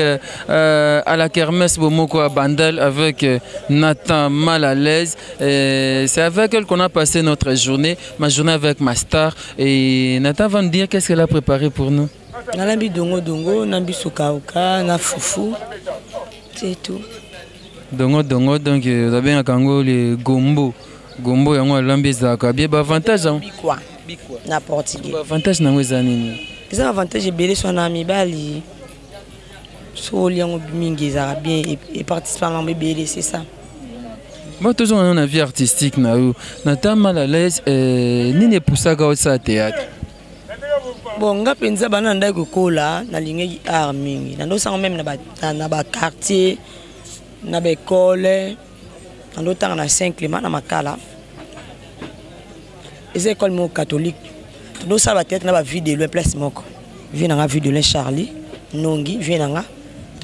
à la kermesse Bomoko à Bandal avec Nathan mal à l'aise c'est avec elle qu'on a passé notre journée ma journée avec ma star et Nathan va nous dire qu'est-ce qu'elle a préparé pour nous. Nalambi dongo, nambi sukauka, na foufou, c'est tout. Dongo, donc vous avez un kango le gombo yango lambi zaka bien avantage hein. Bikwa na portugais. Avantage na ngweza nini? Les avantages belé sont na mibali. So liango mingi za bien et participant na belé c'est ça. Moi toujours on a vie artistique na yo. Na ta mal à l'aise ni ne poussaka au théâtre. Bon, nga penza bana ndai kokola na lingi art mingi. Na ndo sang même na ba quartier, na ba école, na ndo tanga na Saint-Clément na Makala. Les écoles mo catholique. Ndo sa ba tête na ba vie de loin place moko. Vie na nga vie de loin Charlie, Nongi, vie na nga.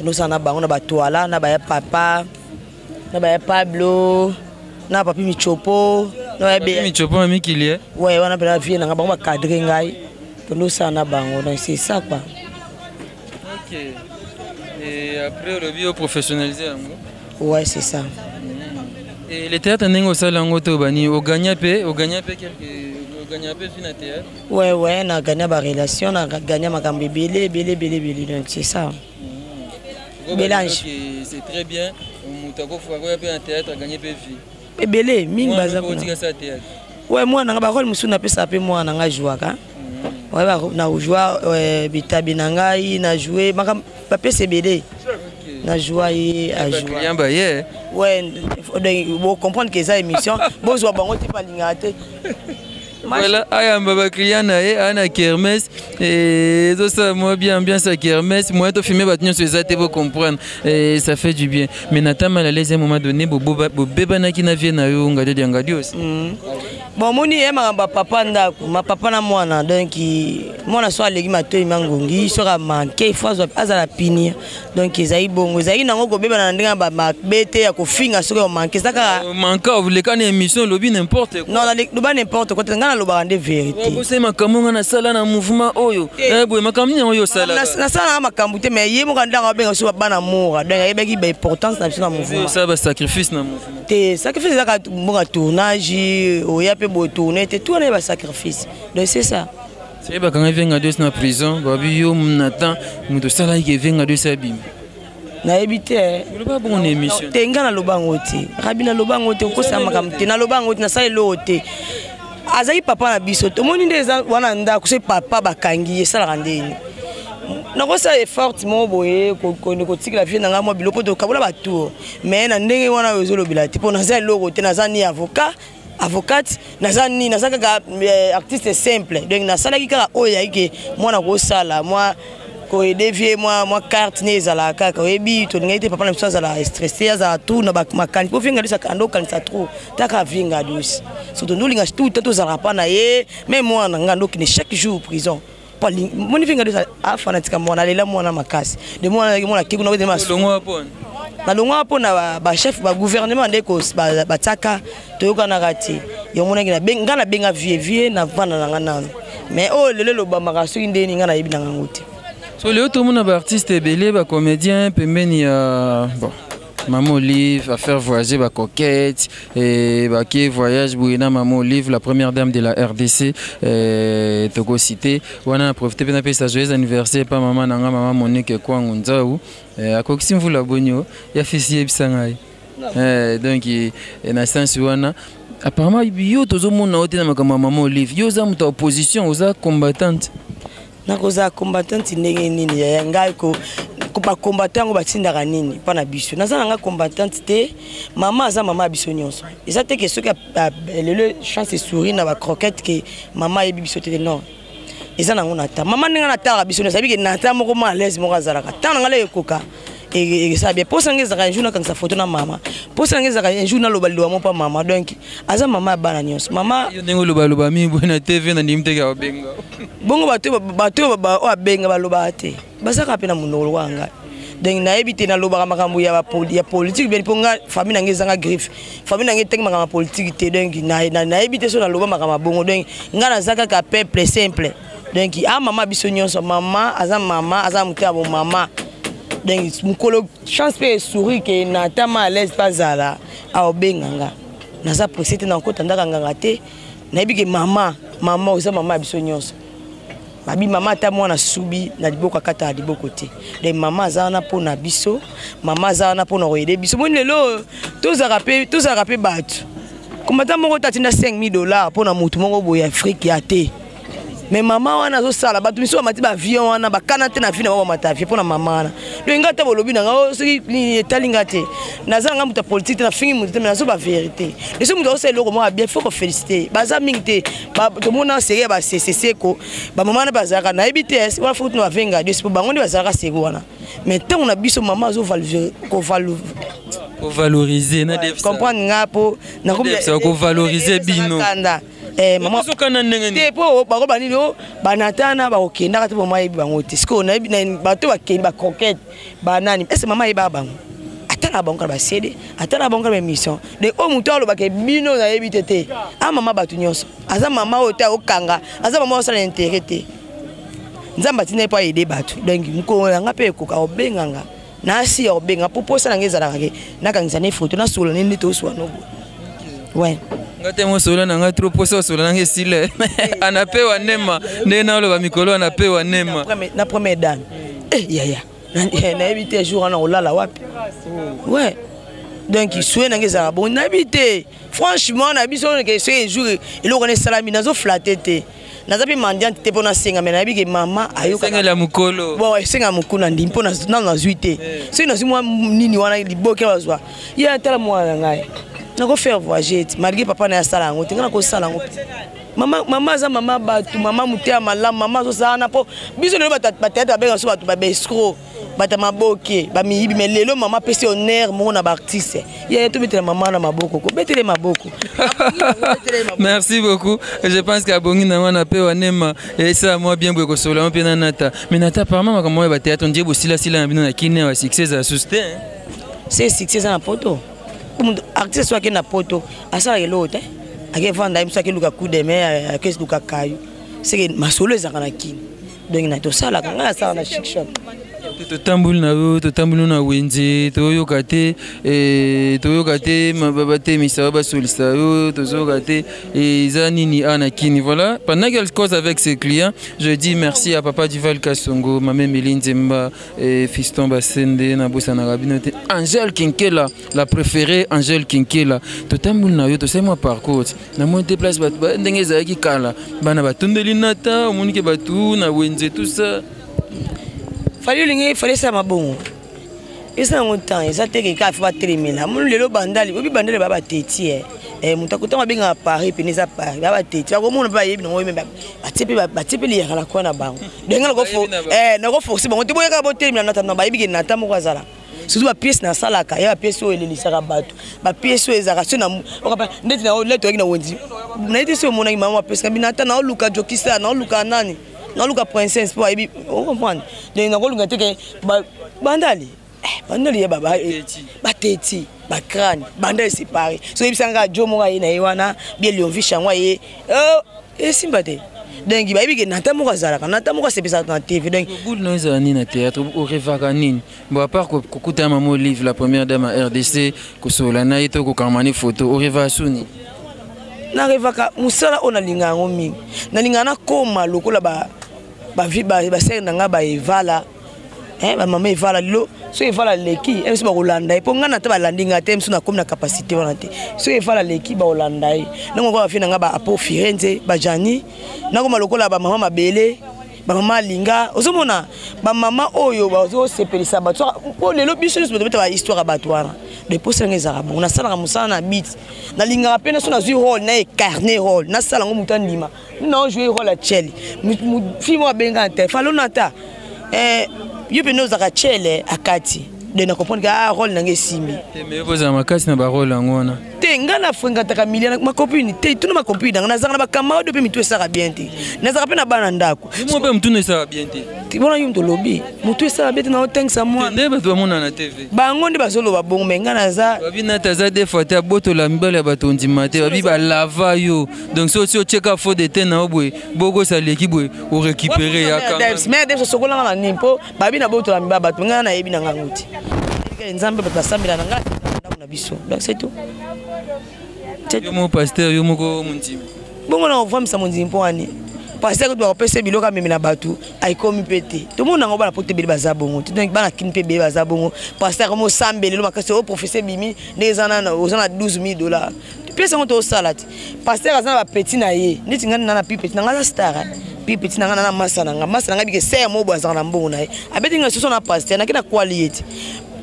Ndo sa na bango na ba toala, na ba papa, na ba Pablo, na papi Michopo, na ba Michopo ami kilie. Ouais, on a pas vie na nga bango ba cadrer ngai. Nous ça na bango, donc c'est ça quoi. Ok. Et après le bio professionnalisé ouais, c'est ça. Et les théâtres n'engo salango to bani au gagna pe quelques au gagna pe fina théâtre. Ouais, on a gagné ma relation, on a gagné ma gambe belé donc c'est ça. Mélange. C'est très bien. On mutako faut avoir un théâtre à gagner pe vie. Et belé ming baza. Ouais, moi na ba rôle musu na pesa pe moi na jouer ka. Ouais, na joué bitabi na ngai na joué maka papier CBD na joué à jouer. Ouais, vous comprendre que ça émission bon zo bango ti palingate. Voilà, ayamba ba client na ana kermesse et tout ça moi bien ambiance à kermesse moi to filmer ba nyonso ça te vous comprendre et ça fait du bien. Mais nata mal à l'aise à un moment donné bo beba na ki na vie na yo ngade ngadi aussi. Bon, moni ema ba papa ndako, ma papa na mwana donc mwana so alegi matoi mangongi so ka manke fois azala pinir. Donc ezai bongo, ezai nango ko beba na ndinga ba bete ya ko finga so ko manke saka manka vous le kana émission lobi n'importe quoi. Non, loba n'importe quoi, ngana loba de vérité. Vous c'est makambo na sala na mouvement oyo. Boy makamni oyo sala. Na sala makambo te mais yemo ka ndanga benga so bana moura. Donc yebeki ba importance na mouvement. Ça ba sacrifice na mouvement. Te sacrifice ka bonga tournage oya beau tourner, tout est un sacrifice. Donc c'est ça. C'est quand il vient de la prison, babi yo m'attend, m'to sala qui vient de sa bim. Na ebité. Vous pas bonne émission. Tenga na lobangote. Rabina lobangote ko sama kamte na lobangote na sa lote. Azai papa na biso. To moni ndeza wana nda ko se papa bakangi sala randeni. Na ko sa effort mo boye ko tikila vie na nga mo biloko to kabola batu. Mais na ndenge wana yozo lobila tipo na za loko te na za ni avocate nazani nazaka artiste simple donc na sala ki kaka oya ike mwana ko sala moi ko dévier moi carte nezala kaka ebi to ngait papa na biso za la stressé za tout na makani ko finga disa kando kanisa trop taka vinga dus so to ndulinga tout to za rapa na ye même moi na ngando ki chaque jour prison moni finga disa afanatika mwana lela mwana makasi de mwana kiku na de maso na longa pona ba chef ba gouvernement ndeko ba tsaka toyoka na kati yo mona ngina benga na benga vie na vana na ngana mais oh lelo ba makaso ndeni ngana yebi na ngote so le tout monde ba artiste belé ba comédien pembeni ya bon Maman Olive va faire voyager ba coquette et ba qui voyage bouina Maman Olive la première dame de la RDC Togo cité wana profiter pena pesa joyeux anniversaire pa maman nanga maman Monique Kwangu Nzau akokisim vula bonyo ya fisi ebisangai donc na sens wana apparemment yo tozo mona ote na makama Maman Olive yo za muta opposition oza combattante na koza combattante ndenge nini ya ngai ko ba combattant ba tindaka nini pa na biso naza nga combattante te mama aza mama biso nyonso eza te que soki le chance souris na ba croquette que mama yebi biso te non eza nango na ta mama ninga na ta biso sabi que na ta moko ma l'aise moko azalaka tana ngala ekoka et ça bien pour ça ngeza un jour na kanisa photo na mama pour ça ngeza un jour na lobali wa pa mama donc aza mama bana nyonso mama yo nengo loba mi bona TV na ndimte ka benga bongo bato ba benga ba loba te basaka pe na munolo wanga donc na ebité na loba makambo ya politique bien ponga famille ngeza nga griffe famille ngeza teng makambo politique te donc na ebité so na loba makambo bongo donc ngana zaka ka peuple simple donc mama biso nyonso mama aza muté abo mama donc mukolo chance pe souris que na tama à l'aise pas zala a obenganga na za précité na kota ndaka nganga te na ebike mama oza mama biso nyonso babi mama ta mwana subi na liboko kata liboko te les mama za na pona biso mama za na pona royede biso moni lelo toza rapé batu komata moko tatinda $5,000 pona mutu moko boya Afrique ya te mais maman wana zo sala ba tumiso mati ba avion wana ba kanate na vie na ba mata vie pona maman wana le ngata bolobi na ngo soki ni etalinga te nazanga muta politique na fingi muta mais nazo ba vérité les muta o selo ko mo bien faut ko féliciter baza mingte ba to mona sérieux ba CCC ko ba maman na bazaka na EBTS wala faut no venga de pour bango ni bazaka sego wana mais tant on a biso maman zo valoriser na def comprendre ngapo na ko valoriser bino maman sokana ndenge te po bako banini o banatana ba okenda kati bo mai bango te siko na bato ba kenda ba conquête banani est-ce maman yeba bango atala bango ba cédé atala bango ba mission de o muto alo ba ke bino na yebi tete a maman batu nyonso aza maman o ta okanga aza maman o sala intérêt te nzamba tina pa aider batu donc mko nga pe ko ka obenganga na si obenga poposa na ngeza rakake na kangisa ne photo na solo nini to swa no ouais ngate mo solo na nga trop poso solo na ngesile anapewa nema ndena lo ba mikolo anapewa nema na première dame ya na éviter jour na olala wapi ouais donc il souhaite na ngeza bon na éviter franchement na biso que ce jour il o connaît salami nazo flatter te nazapi mandiante te pona senga mais na biki mama ayoka senga la mukolo bon senga mukuna ndi pona na zuite c'est na simwa nini wana liboke bazwa ya tala mwana ngai na ko faire voyager malgré papa na sala ngo tinga ko sala ngo mama za mama batu mama mutea malamu mama zo sana po biso ne batata benga so batu ba escroc bata maboke ba miyibi mais lelo mama pesi honneur mo na ba artiste ya to betela mama na maboko ko betele maboko. Merci beaucoup. Je pense qu'à Bongi na wana pe wanema et ça moi bien bwe ko solo pe na nata mais nata par maman comme ba théâtre on dit bosila sila na bino na kine wa succès à sustain c'est succès na poto artiste soit que na poto asala ke lote ake vanda imsa ke luka coup de main ake luka kayu c'est que masolo ezaka na kine donc na to sala kanga sala na chic shop to tambul na yo to tambulu na wenze to yo kate mababate misa ba solista yo to zo kate ezani ni ana kini voilà pendant qu'elle cause avec ses clients je dis merci à papa Duval Kasongo maman Meline Zemba fiston Basende na bossa na rabinote Angèle Kinkela la préférée Angèle Kinkela to tambul na yo to c'est moi parcours na moi déplace ba ndenge ezaki kala bana batundeli nata omonike batu na wenze tout ça. Il fallait ça ma bon. Et ça mon temps, ça te que fa telemela. Mon lelo bandali, obi bandali baba teti mutakuta mabenga Paris peneza Paris. Baba teti. Ko mon ba yebi no yemba. Batepe li yakala kwa na bango. Denga ko fo na ko forcer bango. Tiboye ka botelemela na tamba ba yebi ke na tamo kwa zala. Surtout ba pièce na sala ka, ya pièce o elelisaka batu. Ba pièce o ezaka so na okapa ndeti na leto na wendi. Na ite so mona mama pièce ka binata na luka jokisa na luka nani. Non luka princesse pour aibi on comprend donc na ko luka te ke bandali ya baba bateti ba crâne bandali séparé so ebisanga jomo ga ina yiwana bien lion changwa ye et simbate donc ba ibi ke nata mo kazalaka nata mo kasepesa na TV donc boule nous ani na théâtre au revaka nini bon à part ko kuta mamo livre la première dame à RDC ko solana ito ko kamani photo au reva suni na revaka musala ona linga ngomi na linga na koma lokola ba ser nanga ba evala ba mama evala lo so evala leki e so ba kolanda e po ngana ta ba landinga te mso na comme na capacité wana te so evala leki ba kolanda e nango ba fina nga ba apo Firenze ba Jani nango malokola ba mama mabele ba mama linga ozomona ba mama oyo ba zo sepelisa ba po lelo biso so ba ba histoire ba toana de posa ngeza bon na sala musana na beat na linga pena so na zui rôle na carnet rôle na sala ngo mutandima non jouer rôle à Chelsea fimo benga te falonata yo peno za Chelsea akati de na comprendre que rôle na ngesimbi mais posa makasi na ba rôle ngona te ngana fwenga taka miliana ma copine te tuna ma copine ngana zanga ba kamao de pe mitu sara bien te na zanga pe na bana ndako mo pe mtu ne sara bien te ti bona yum to lobby mutu sara bien te na otengsa moi nde ba to mona na TV bango nde bazolo ba bongo me ngana za babi na taza des fois te boto la mbele ba to ndimate babi ba lava yo donc so check a faux de te na obwe bogo sa l'équipe o récupérer ya kanga mais de so kola na nimpo babi na boto la mbaba to ngana yebi na nganguti nzambe basambela nanga na biso donc c'est tout yo mo pasteur yo moko muntima bongo na ovamisa monzimpo mpoani pasteur ko doit pesa biloka meme na batu ay komi pété tout monde ngo bana pote bele bazabongo donc bana kin pe bele bazabongo pasteur mo sambele lo makase o professeur bimi nezana na ozana $12,000 pesa ngo to salati pasteur azana ba petit na ye niti ngana na pi petit na ngala star puis petit nanga na massa nanga bike ser mo boza na mbongo na ye abeti nga soso na pasteur na kina qualité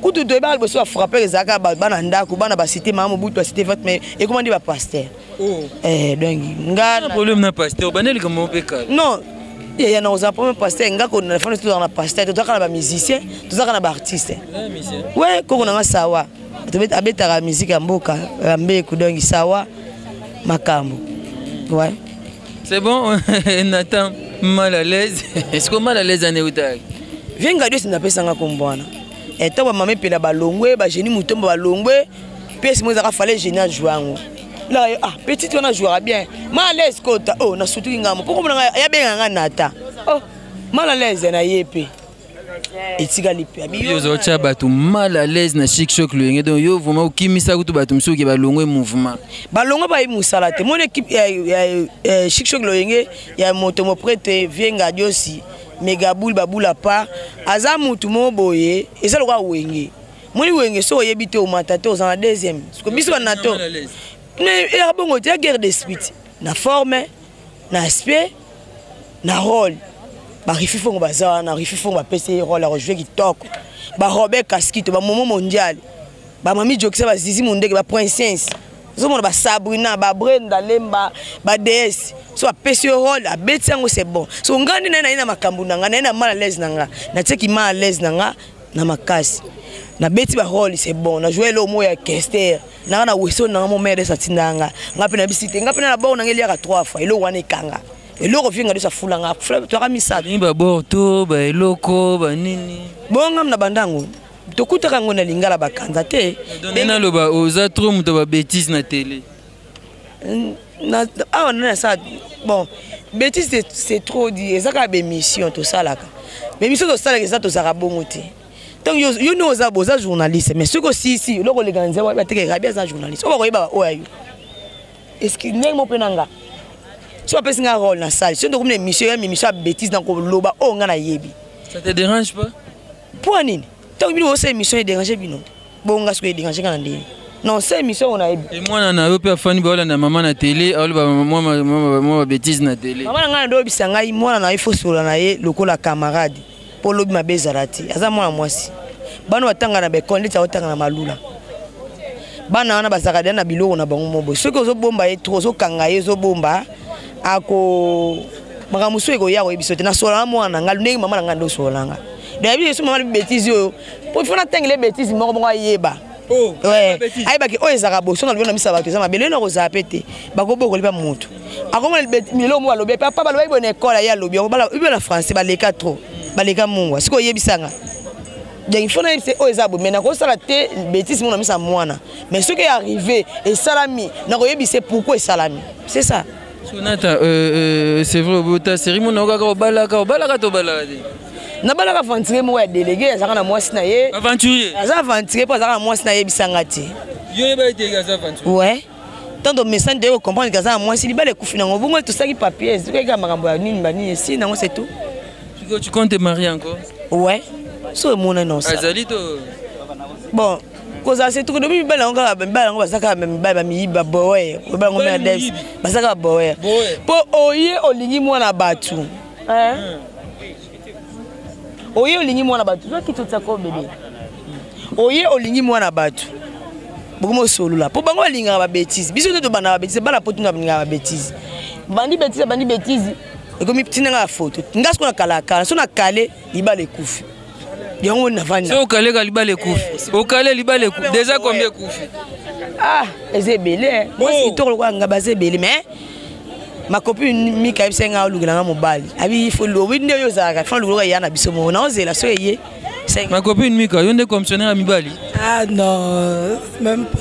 kutu to ba boso frapper les aka bana ndako bana ba cité maman butu ba cité vote mais et comment dire ba pasteur donc nga problème na pasteur baneli comme peka non il y a nos apôtres pasteur nga ko na fana tout na pasteur to zaka na ba musicien to zaka na ba artiste ouais ko na sawa to bet abeta la musique ya mboka mbeko donc sawa makambo ouais. C'est bon, Nathan, mal à l'aise. Est-ce que mal à l'aise en Eutag? Viens garder ce n'a pas comme bon. Et toi, maman, puis la balongwe, bah génie mouton balongwe, puis c'est moi qui fallait génie à jouer. Là, ah, petite on a joué bien. Mal à l'aise kota. Oh, na surtout ngamo. Pourquoi on a bien un Nathan? Oh, mal à l'aise na yépe. Et tigali pe. Yo zo chaba tu mal à l'aise na chic choc le ngé donc yo vraiment kimisa ku tu batum so ki balongwe mouvement. Balongwe ba musala te. Mon équipe chic choc le ngé ya moto mo prête vient garder aussi. Megaboul babula pa azamu tu mo boye eza lokwa wenge. Moni wenge so yebite o matate o za deuxième. Parce que biso na to. Mais il y a bongo dia guerre d'esprit. Na forme, na aspect, na rôle. Ba rififongo baza na rififongo ba PC rôle a jouer kitoko. Ba Robert Casquito ba momo mondial. Ba mami Jokse ba Zizi Mondeke ba princesse. Zo mona ba Sabrina ba Brenda Lemba ba DS. So ba PC rôle a betango c'est bon. So ngandi na ina makambu nanga na ina mal à l'aise nanga. Na teki mal à l'aise nanga na makasi. Na beti ba rôle c'est bon. Na jouer le mot ya Kester. Na weso na mo mere sa tindanga. Ngapi na bisite ngapi na ba nangeli ya 3 fois. Elo wane kanga. Et le revient de sa foulanga, tu as mis ça. Ni ba borto, ba eloko, ba nini. Bon ngam na bandango. To kutaka ngona lingala bakanza te. Donnena lo ba oza trop muto ba bêtise na télé. Na on a ça. Bon, bêtise c'est trop dit. Ezaka ba émission to salaka. Mais émission to salaka ça to sara bongote. Donc yo no za boza journaliste, mais ce que si loko le ganza wa bateke rabia za journaliste. O ba ko yeba o ayo. Est-ce que ndemo penanga? Tu as passé un rôle dans la salle. Si tu as une émission de bêtises dans le loba, on a yebi. Ça te dérange pas? Pour nini? Tu as une émission de déranger bino. Bon, on a dérangé quand on non, c'est émission on a yebi. Et moi, on a eu peur fan bola na maman na télé, moi bêtise na télé. Maman na ndo bisangai, moi na ifo sur na ye lokola camarade. Pour lobi ma bezarati. Aza moi moi si. Bano watanga na bekon, leta watanga na malula. Bana na bazakade na biloko na bango mobo. Ceux qui zo bomba ye trop zo kanga ye zo bomba. Ako magamusu ego ya webisote na sola mwana ngalunegi mama na ngando solanga dabi yesu mama bêtise yo pour fona tengele bêtise moko bongo yeba oh ouais ai baki o ezaka boso na lona misaba teza mabele na koza pete bako boko lipa mutu akoma milo mo alobi papa balobi bonne école ya lobi bala ubela français baleka trop baleka mungwa siko yebisanga donc il faut c'est o ezabo mais na ko sala te bêtise mona misa mwana mais ce qui est arrivé et salami na ko yebise pourquoi salami c'est ça. Sonata, c'est vrai, ta série, mon ogaka balaka to balaka. Na balaka aventurier moi délégué, azaka na mwasi na ye. Aventurier. Aza aventurier pas azaka na mwasi na ye bisanga te. Yo ba ite gaza aventurier. Ouais. Tant de message de comprendre que ça mwasi libale kufi na ngobongo tout ça qui papier, c'est que makambo ya nini bani si na c'est tout. Tu comptes te marier encore? Ouais. So mon non ça. Azali to. Bon. Koza c'est tout depuis bala nga bala nga basaka baba miyiba boye bala nga des basaka boye po oye olingi mwana batu hein oye olingi mwana batu zo kitotsa ko bébé oye olingi mwana batu bokomo solula po bango linga ba bêtise biso to bana ba bêtise bala potu nga ba bêtise bandi bêtise et comme petit nga photo ngasko na kala so na kale libale kufi. C'est au Calais Libale Koufi. Au Calais Libale Koufi. Déjà combien Koufi? Ah, c'est belé. Moi, c'est tout le quoi ngabase belé mais ma copine Mika Ibsenga Lugana mobile. Abi il faut le window yozaka, faut le yana bisomo. Na ozela so yé. Ma copine Mika, yonde commissionnaire à Mibali. Ah non, même pas.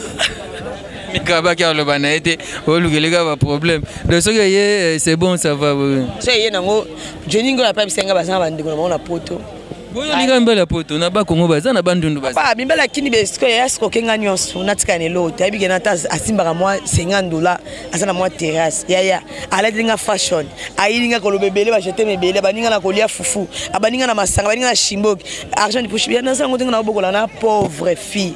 Mika ba ka le bana été au Lugelega va problème. De ce que c'est bon ça va. So yé nango Joningo la pa Ibsenga basanga bandiko na poto. Boyo linga mbela poto na ba Kongo baza na bandundu baza. Papa bimbela kini besko ya sko kenga nyonso natika ne lot. Abi gena ta asimba moi $50 asana moi terrasse. Ya ala dinga fashion. Ayilinga ko lobebele ba jeter mebele baninga na kolia fufu. Abaninga na masanga baninga na shimboki. Argent pour chibia na sango dinga na bokola na pauvre fille.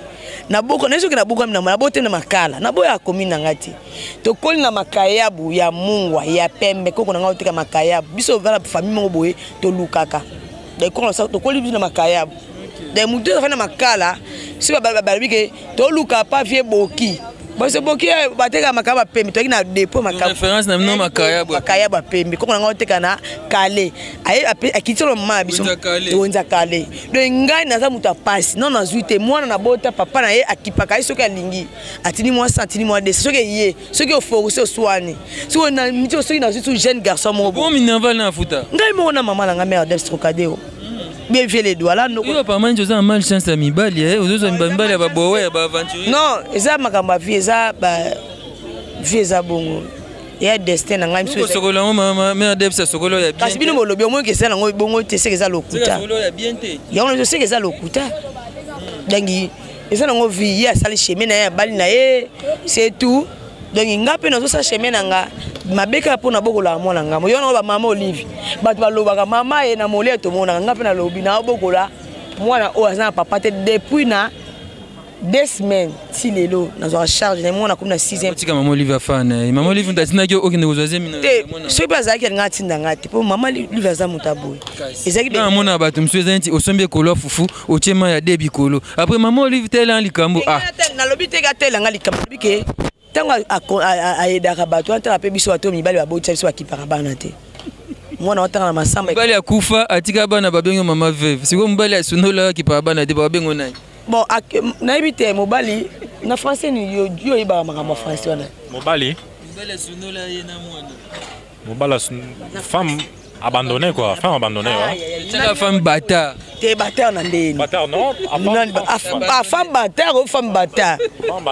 na boko na soki na boko na na bote na makala na boya komi na ngati to koli na makayabu ya mungwa ya pembe koko na ngautika makayabu biso vala famille mo boye to lukaka de ko sa to koli na makayabu de mutu fa na makala si ba bike to luka pa vie boki parce boki bateka makaba pembe to na dépôt makaba référence na no makayabu pembe koko na ngautika na kale aye akitolo mama biso onza kale do ngai naza mutu apasi non nazuite mwana na bota papa na ye akipaka soki alingi atini moi santini moi de soki ye soki oforce oswani soki na miti soki na zutu jeune garçon mo bon minerval na futa ngai mo na mama na ngamela de Trocadéro bien vieux les doigts là yo pas man joza mal chance à mibali ozozo mibali ya babowe ya ba aventurier non eza makamba vie eza ba vie eza bongo ya destin na ngai mso sokolo mama mère debsa sokolo ya bien kasi bino molobi au moins que ça ngo bongo te se que ça lokuta sokolo ya bien te ya on se que ça lokuta dangi eza ngo vie ya sali chemin na ya bali na ye c'est tout donc ngape nazo sa chemin na nga mabeka pona bokola mwana nga mo yona ba mama Olive bat ba lobaka mama e na molia to mona ngape na lobi na bokola mwana o azana papa te depuis na 2 semaines si lelo nazo charge na mwana comme na 6e tika mama Olive fan mama Olive ndatina ki okende kozoze mina mona so ba zaki ngati ndangati po mama Olive za mutaboy ezaki na mona bato msweza nti osombe kolo fufu ochema ya debi kolo après mama Olive tela likambo na lobi te gatela ngali likambo bike tango aidaka bato antala pe biso bato mibali babotisa biso bakipaka bana te mwana otanga na masamba mibali akufa atika bana babengo mama veuve siko mibali asunola akipaka bana te babengo nani bon nayebi te mobali na français ni yo yeba makambo français wana mobali asunola ye na mwana mobali femme abandonnée quoi femme abandonnée la femme bâtard te bâtard na ndeni bâtard non femme bâtard ou femme bâtard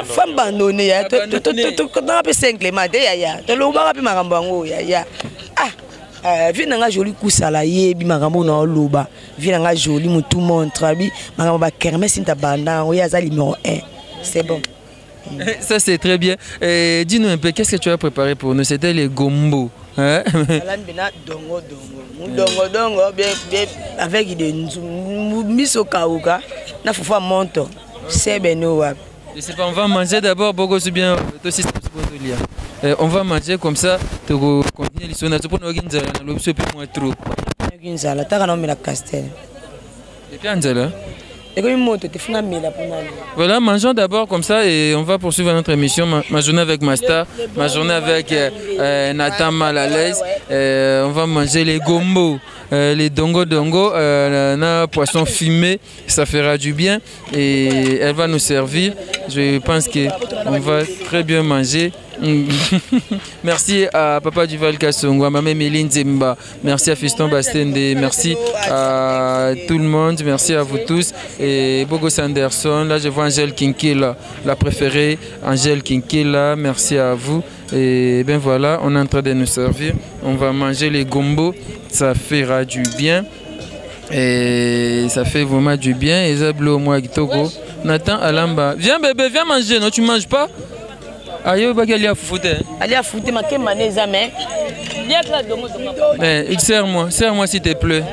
femme abandonnée ya to na pe 5 clément ya to lo ba pe makambo ngo ya vie nanga joli kusala yebi makambo na loba vie nanga joli mutu montre bi makambo ba kermesse nta banda o ya za numéro 1 c'est bon. Ça c'est très bien. Dis-nous un peu qu'est-ce que tu as préparé pour nous? C'était les gombo. Hein? Dongo bien avec des miso kauka na fufa monto c'est beno wa. Je sais pas, on va manger d'abord beaucoup c'est bien on va manger comme ça tu continuer les sons tu peux nous organiser na l'option plus moins trop. Organiser ta kana mela castel. Et puis Angela. Voilà, mangeons d'abord comme ça et on va poursuivre notre émission. Ma journée avec Master, ma journée avec Nathan Malalaise. On va manger les gombo, les dongo, un poisson fumé, ça fera du bien et elle va nous servir. Je pense qu'on va très bien manger. Merci à Papa Duval Kassongo, à Maman Méline Zemba, merci à Fiston Bastende, merci à tout le monde, merci à vous tous. Et Bogo Sanderson, là je vois Angèle Kinkela, la préférée, Angèle Kinkela, merci à vous. Et bien voilà, on est en train de nous servir. On va manger les gombo, ça fera du bien. Et ça fait vraiment du bien. Et Zablo Mouagitoko, Nathan Alamba, viens bébé, viens manger, non tu manges pas? Ayo bagali à foutre. Allez à foutre ma kemane jamais. Mais serre-moi s'il te plaît.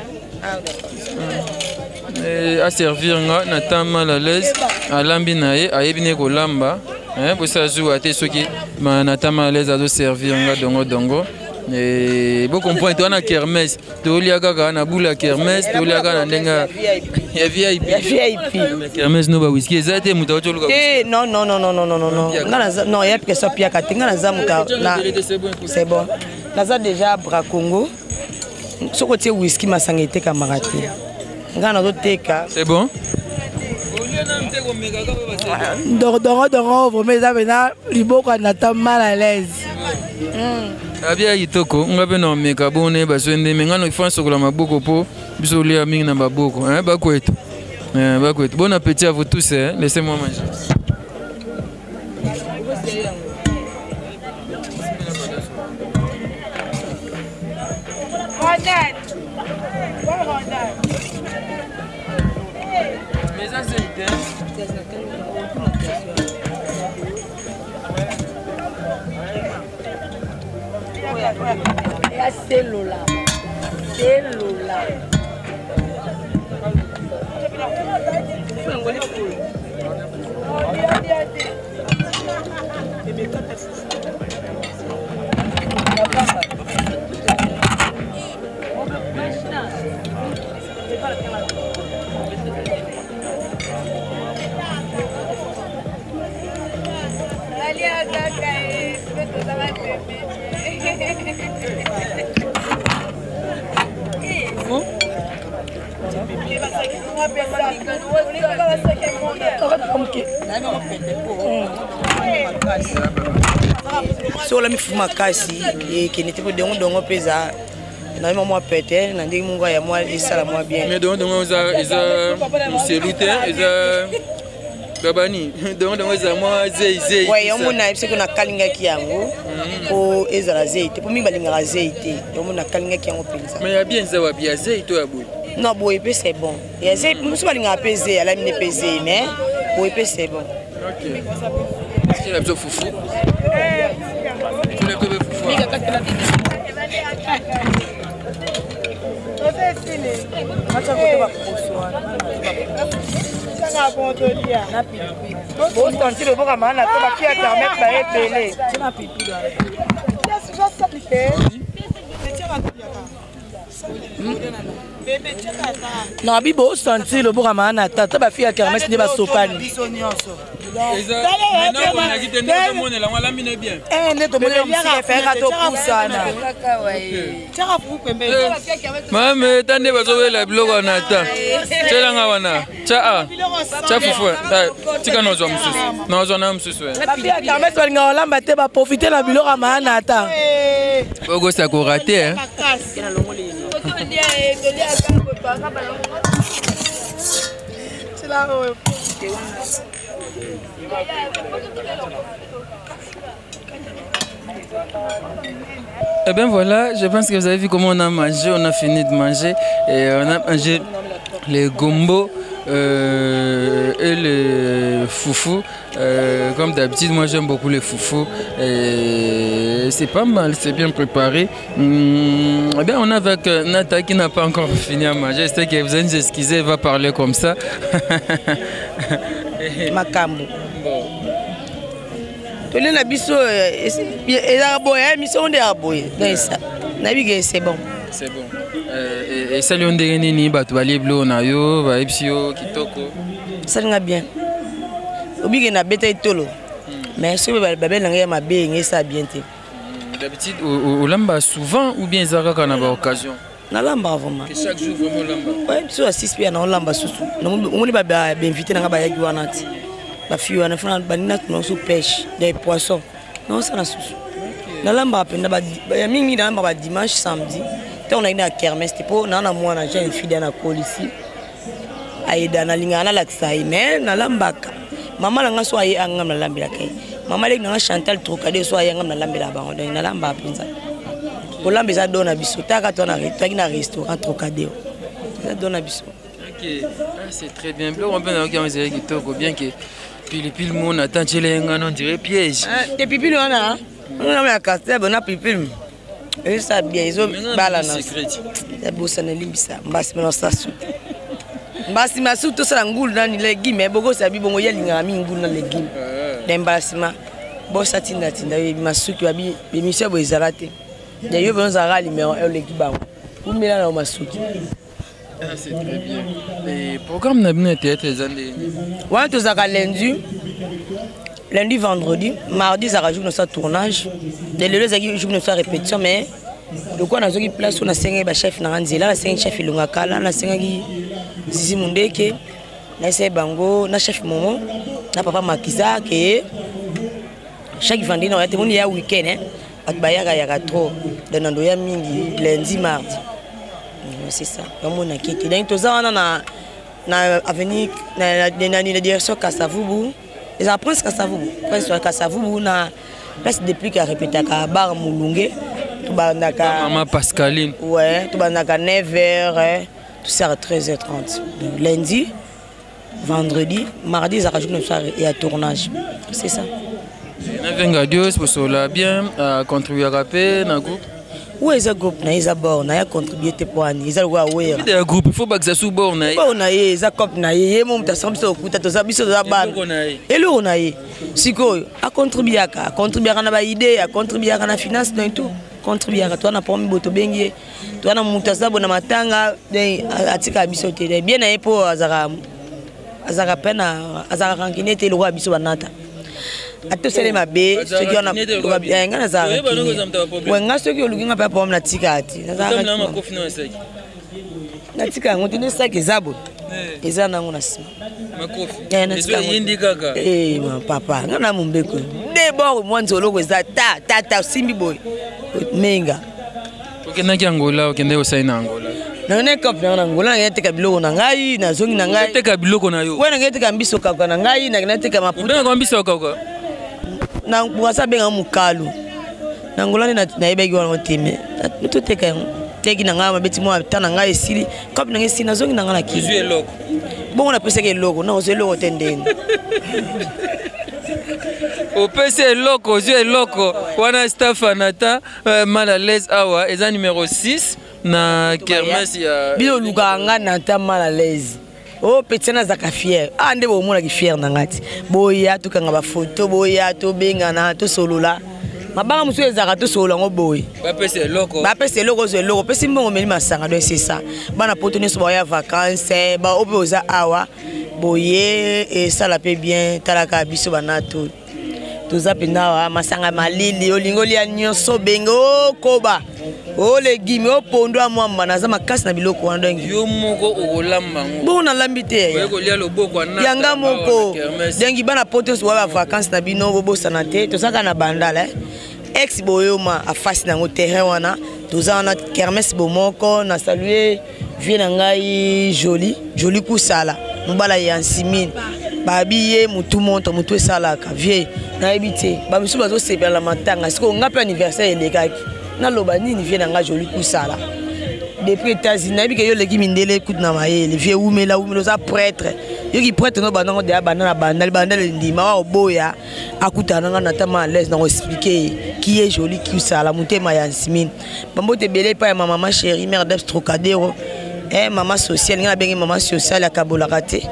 À servir Nathan Malalaise à Lambinae à Ebine Kolamba. Pour ça joue à tes soki Nathan Malalaise à servir dongo. Et beaucoup comprendre toi na kermesse to liaga na bula kermesse to liaga na ndenga ya VIP kermesse no ba whisky ezate muta otoluka non non ya que ça pia katinga na zamuka na c'est bon naza déjà bra Congo soko tie whisky masangete kamarate ngana zo teka c'est bon dongo vraiment ça bena liboko na ta mal à l'aise. Abia itoko ngabe na meka bone baswende mengano ifanso kola maboko po biso lia mingi na maboko bakwetu bon appétit à vous tous laissez-moi manger. Mais ça c'est cellula. Sur la mifuma kasi et qui n'était pas de pesa. Na moi pété, na ndenge mungu ya moi isala moi bien. Mais donc c'est luther, babani. Donc za moi zei. Ouais, on a c'est qu'on a kalinga ki yango. O ezala zei. Te pour mi balinga zei te. Donc on a kalinga ki yango penza. Mais ya bien za wa bien zei to abou. Non, bon épée c'est bon. Ya zei, musu balinga pesé, ala mine pesé mais bon épée c'est bon. OK. Est-ce qu'il a besoin foufou? Tu l'as trouvé foufou. Non, bibo sentir le bourama na tata ba fille à kermesse ne ba sopani. Mame tande bazowela biloko na ta. Tselanga wana. Cha fufu. Tika nozo mususu. Nozo na mususu. La fille à kermesse balinga olamba te ba profiter na biloko na ta. Bogo ça ko raté hein. Eh bien voilà, je pense que vous avez vu comment on a mangé, on a fini de manger et on a mangé les gombo et les foufous. Comme d'habitude, moi j'aime beaucoup les foufous. C'est pas mal, c'est bien préparé. Eh bien, on est avec Nata qui n'a pas encore fini à manger. C'est que vous allez nous excuser, elle va parler comme ça. Makambo. Tolé na biso mission de aboye. C'est bon. C'est bon. Et ça lui on dit ni batu baliblo na yo, ba epsio kitoko. Ça nga bien. Obi na beta itolo. Mais ce babel nga ma be nga ça bien té. D'habitude au lamba souvent ou bien zaka kana ba occasion. Na lamba vraiment. Que chaque jour vraiment lamba. Ouais, sur 6 pieds na lamba susu. On li ba inviter nga ba yaki wana ti. La fille on a fait banina non sous pêche des poissons. Non ça na susu. Na lamba penda ba mingi na lamba ba dimanche samedi. On a une kermesse tipo na moi na j'ai une fille dans la colle ici aida na lingana la tsai mais na lambaka mama langa so ayi anga na lambela kai mama le nga Chantal Trocadé so ayi anga na lambela bango donc na lamba pinza ko lambeza dona biso taka to na restaurant Trocadé ça dona biso. OK, c'est très bien. On peut organiser kitoko bien que pile mon attend chez on dirait piège. Tes pipil on a na castel bona pipil. Et ça bien ils ont balance. C'est beau ça ne limbisa. Mbasi na sasu. Mbasi masu to ça ngulu na ni légumes boko ça bi bongo yelinga mi ngulu na légumes. Mbasi ma bo ça tinda masu ki babi émission bo ezalate. D'ailleurs bon ça rali mais légumes ba. Ou mila na masu. C'est très bien. Et programme na bien théâtre zande. Ouais to ça lundi, vendredi, mardi, ça rajoute notre tournage. Les lundis, ça joue notre répétition, mais de quoi on a une place où on a 5 chefs Naranzela, on a 5 chefs Lungakala, on a 5 Zizi Mundeke, on a 5 Bango, on a chef Momo, on a papa Makiza, qui chaque vendredi, on a un week-end, on a trop, on a lundi, mardi. C'est ça, on a quitté. Donc, tout ça, on a avenue, la direction Kassavoubou. Les apprenants Kassavoubou, na place depuis qu'à répéter à bar Moulungue, tout bandaka. Maman Pascaline. Ouais, tout bandaka 9h, tout ça à 13h30. Lundi, vendredi, mardi, ça rajoute notre soirée et à tournage. C'est ça. Navenga Dios pour cela bien contribuer à rapper dans groupe. Oui, ils ont groupe, ils ont bord, ils ont contribué pour nous. Ils ont ouais. Il y a un groupe, il faut pas que ça soit bon. On a ils ont cop na ils ont monté ensemble au couteau, ça biso za ban. Et là on a siko a contribué à na ba idée, a contribué à na finance dans tout. contribuer toi na pomme boto bengi toi na mutasabo na matanga atika biso te bien na epo azaka pena azaka rankine te lo biso banata atosele mabe soki ona ngana za wenga soki olukinga pa pomme na tika ati na makofi na saki na tika ngoto ne saki zabo eza nango na sima makofi ezo yindi kaka ma papa ngana mumbeko de bo mwanzo loko eza ta simbi boy menga okendaki Angola okende osaina Angola na kop na Angola na teka biloko na ngai na zongi na ngai teka biloko na yo wena ngete ka mbiso kaka na ngai na teka maputa na mbiso kaka na ngwasa benga mukalu na Angola na yebeki wana otime to teka teki na ngai mabeti mo ta na ngai esili kop na ngai sina na zongi na ngai na ki zue loko bongo na pesa ke loko na ozo loko tendeni au PC loko zue loko wana staff anata mal à l'aise awa eza numéro 6 na kermesse ya bilo luka nga na ta mal à l'aise oh petit na zaka fier ande bo mona ki fier na ngati boya to kanga ba photo boya to benga na to solola mabanga musu ezaka to solola ngo boy ba PC loko zo loko pesi mbongo meli masanga do c'est ça bana poto ne so ba ya vacances ba oboza awa boye et ça la paie bien talaka biso banato toza penda masanga malili olingoli ya nyonso bengo koba o legimi o pondo amwamba naza makasi na biloko wana donc yo moko okolamba ngo bon na lambi te okolia loboko na yanga moko dengi bana poto so ba vacances na bino bobosa na te tozaka na bandala ex boyoma afasi nango terrain wana toza na kermesse bomoko na saluer vie na ngai joli kusala mbala ya nsimini babi ye mutu monto mutu esalaka vie na ebite ba misu bazo sepela matanga siko ngapi anniversaire elekaki na loba nini vie na nga joli kusala depuis États-Unis na bike yo leki mindele kut na mayele vie umela za prêtre yo ki prêtre no banango de abana na bandale ndima wa oboya akutana nga na tama l'aise na expliquer qui est joli kusala mutema ya nsimini bambo te belé pa ya maman chérie mère d'Abstrocadero maman sociale nga bengi maman sociale akabola raté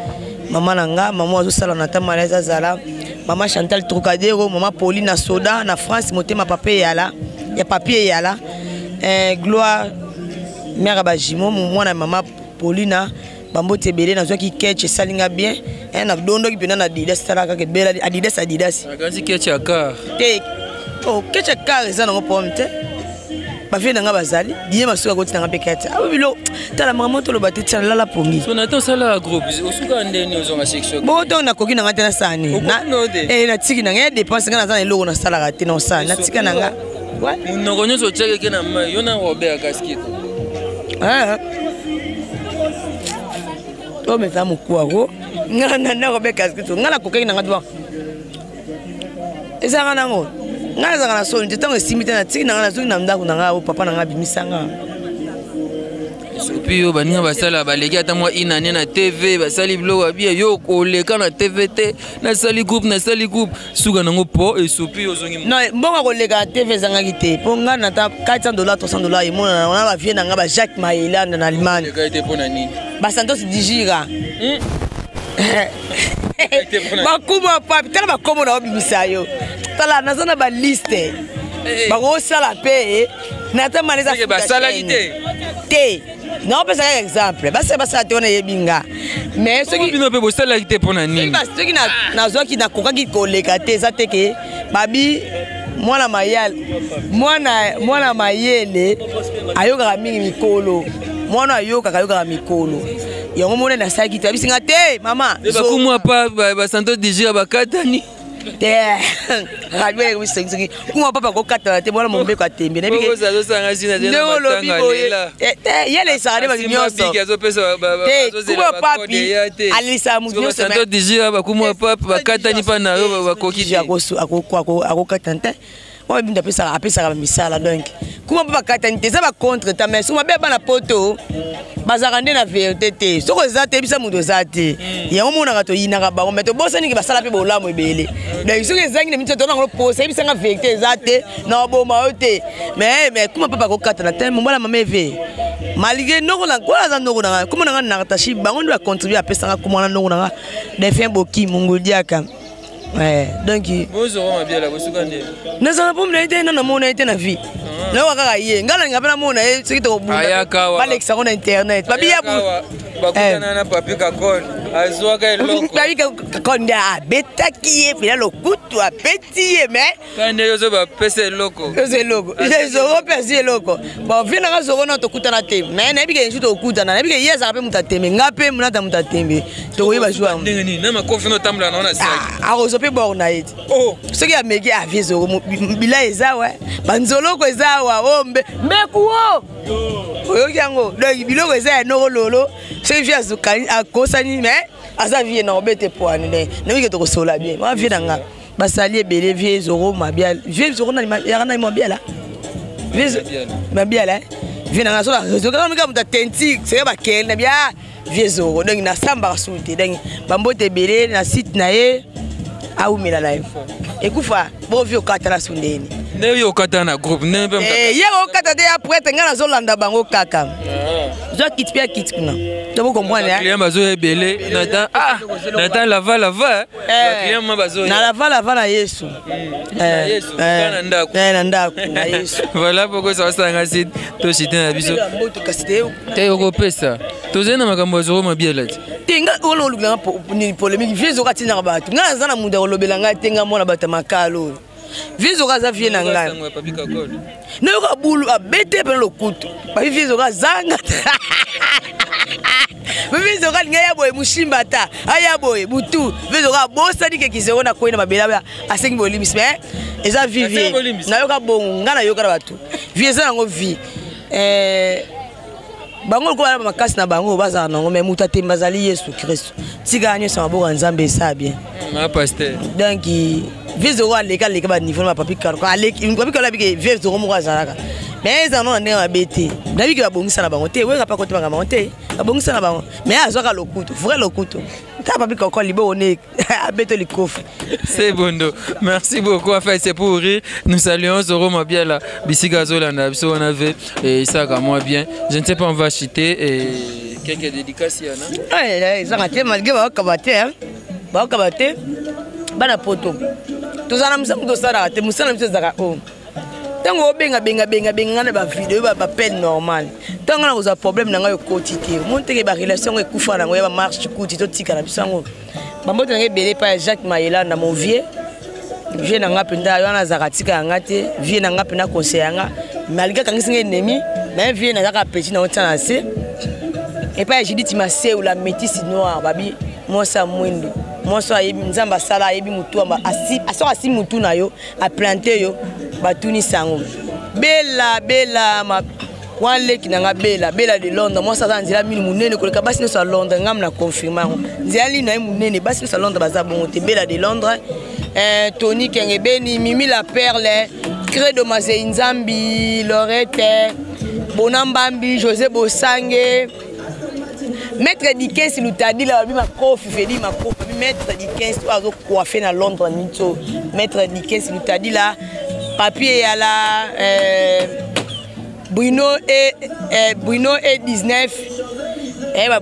maman nanga maman azo sala na ta malaise zala maman Chantal Trocadero maman Pauline Soda na France motema papier yala gloire mère bajimo mwana maman Paulina bambo tebele na zoki ketch salinga bien na dondo ki pena na Adidas talaka ke bela Adidas akanzi ketch aka te oh ketch aka za na pomme te ba vie nanga bazali die masuka ko tinanga pekata abilo tala maman to lo batiti na la pongi so na to sala groupe osuka ndeni ozonga section bo to na koki nanga tena sani na na tiki nanga dépense ngana za na logo na sala rate na sani na tika nanga munoko nyonso cheke ke na mai yo na Robert Casquito to meza mukwako ngana na Robert Casquito ngana koki nanga twa ezanga nango nga zanga na soni tango esimita na tiki nanga na zongi na ndako nanga o papa nanga bimisanga sopi yo baninga basala baleki ata mwa inane na TV basali biloko abia yo koleka na TV te na sali groupe suka nango po esopi yo zongi non mbonga koleka na TV zangaki te po nga na ta $400 $300 emona na ba vie nanga ba Jacques Maillard na Allemagne ka ite pona nini ba Santos Digira bakuma papi tala bakomo na obimisa yo tala nazana ba liste bako sala pe na ta maleza ba sala te non pesa ka exemple basa te ona yebinga mais soki bino pe bosala te pona nini soki na zoki na kokaki koleka te za te ke babi mwana mayele ayokaka mingi mikolo mwana ayokaka mikolo yango mona na saki te bisinga te mama bakumwa pa ba Santos Digira bakatani te rabele ko bisengi kuma papa ko katana te mwana mombeko atembe na bike ozo sanga sina na matanga lela yele sare ba nyonso te kuma papi alisa mu nyonso Santos Digira bakumwa papa bakatani pa na yo bakoki akokatana te moi binda apesaka misala donc kuma papa katani te za ba contre ta mais suma beba na poto bazaka nde na vérité te soko eza te bisa mutu eza te yango monaka toyinaka bango mais tobosaniki basala mpe bolamu ebele donc soki ezangi na miti tonango posa ebisanga vérité eza te na oboma yo te mais kuma papa kokatana te mombala mama eve malgré noko na kola za noko nanga kuma nanga nakatashi bango nde bacontribue apesanga kuma na noko nanga defin boki mongoliaka Donc bozoro mabiala bosukande nazala pomna ite na mona ite na vie na wakaka ye ngala ngapena mona e siki to bunda balekisa ko na internet babia bakutana na papi kakon azwaka eloko papi kakon nda betaki ye pela lokutu apeti ye me kande yozo ba pese eloko zoro pesi eloko ba vina ka zoro na to kutana te me na bike nju to kutana na bike yeza pe mutatembe ngape munata mutatembe to koyiba jwa ndengeni na makofi no tambula na sa arozo pe borna ite soki ya meki avie zoro bila ezawa banzoloko ezawa ombe mbekuo oyoki yango donc biloko eza ya noko lolo soki vie akosani me aza vie na obete poani na wike tokosola bien ma vie na nga basali ebele vie zoro mabiala vie zoro na yakana mabiala vie mabiala vie na nga so la mika muta tentik c'est ba kel na bia vie zoro donc na samba kasute donc bambote ebele na site na ye aumela live ekufa bo vie okata na sundeni ne yo kata na groupe ne pe ye okata de après ngana zo landa bango kaka zo kit pia kit kuna to bo comprendre client bazo ebele nata lava client ma bazo na lava na Yesu na ndako na ndako na Yesu voilà pourquoi ça sanga site to site na biso te yoko pesa to zena makambo zoro mabiela tinga olo luganga ni polémique vieux okati na bato ngana zana muda olobelanga tenga mona bata makalo vieux okaza vie na ngana na yoka bulu abete pe lokutu ba vieux okazanga vieux okalinga ya boye mushimba ta aya boye butu vieux okabosa dike kizero na koina mabela asengi bolimis mais eza vie na yoka bongo ngana yoka na bato vieux za ngo vie bango ko ba makasi na bango baza nango mais muta te mazali Yesu Christ tika anyo sa maboka nzambe sa bien ma pasteur donc vieux ora leka ba niveau na papi karo aleki une papi kala bike vieux ora mo azalaka mais za non na bete na bike ba bongisa na bango te we ka pa kote ba monte ba bongisa na bango mais azoka lokuto vrai lokuto ta papi koko libo one abeto likofu. C'est bon. Merci beaucoup. En fait, c'est pour rire. Nous saluons Zoro Mabiala, Bisiga Zolanda, on avait et ça moi bien. Je ne sais pas, on va citer quelques dédicaces. Oui, ça m'a dit, malgré ma cabate, ma cabate, bana poto. Tous en amsa muto sara, te musana muto zara o. Tango benga na ba vidéo ba peine normal. Tango na oza problème na nga yo quotidien. Monte ke ba relation ko kufa na ngo ba marche kuti to tika na bisango. Bambote na belé pa Jacques Mayela na mon vieux. Vieux na nga penda yo na zakatika nga te, vieux na nga penda conseiller nga. Malgré kangisi nga ennemi, mais vieux na zaka petit na otana se. Et pas Judith Massé ou la métisse noire babi, moi ça mwindo. Moi ça yebi nzamba sala yebi mutu amba asi mutu na yo a planter yo batuni sango. Bella ma wale kinanga bella de Londres. Moi ça dans nzela mini munene koleka basi no sa Londres ngam na confirmer. Nzela li na munene basi no sa Londres baza bonte bella de Londres. Tony Kengebeni, Mimi la Perle, Credo Mazé Nzambi, Lorette, Bonambambi, José Bosange, Maître Dickens Lutadi, la ma prof, Feli ma prof, Maître Dickens, oiseau coiffé dans Londres, Nito, Maître Dickens Lutadi là, papier à la Bruno et 19,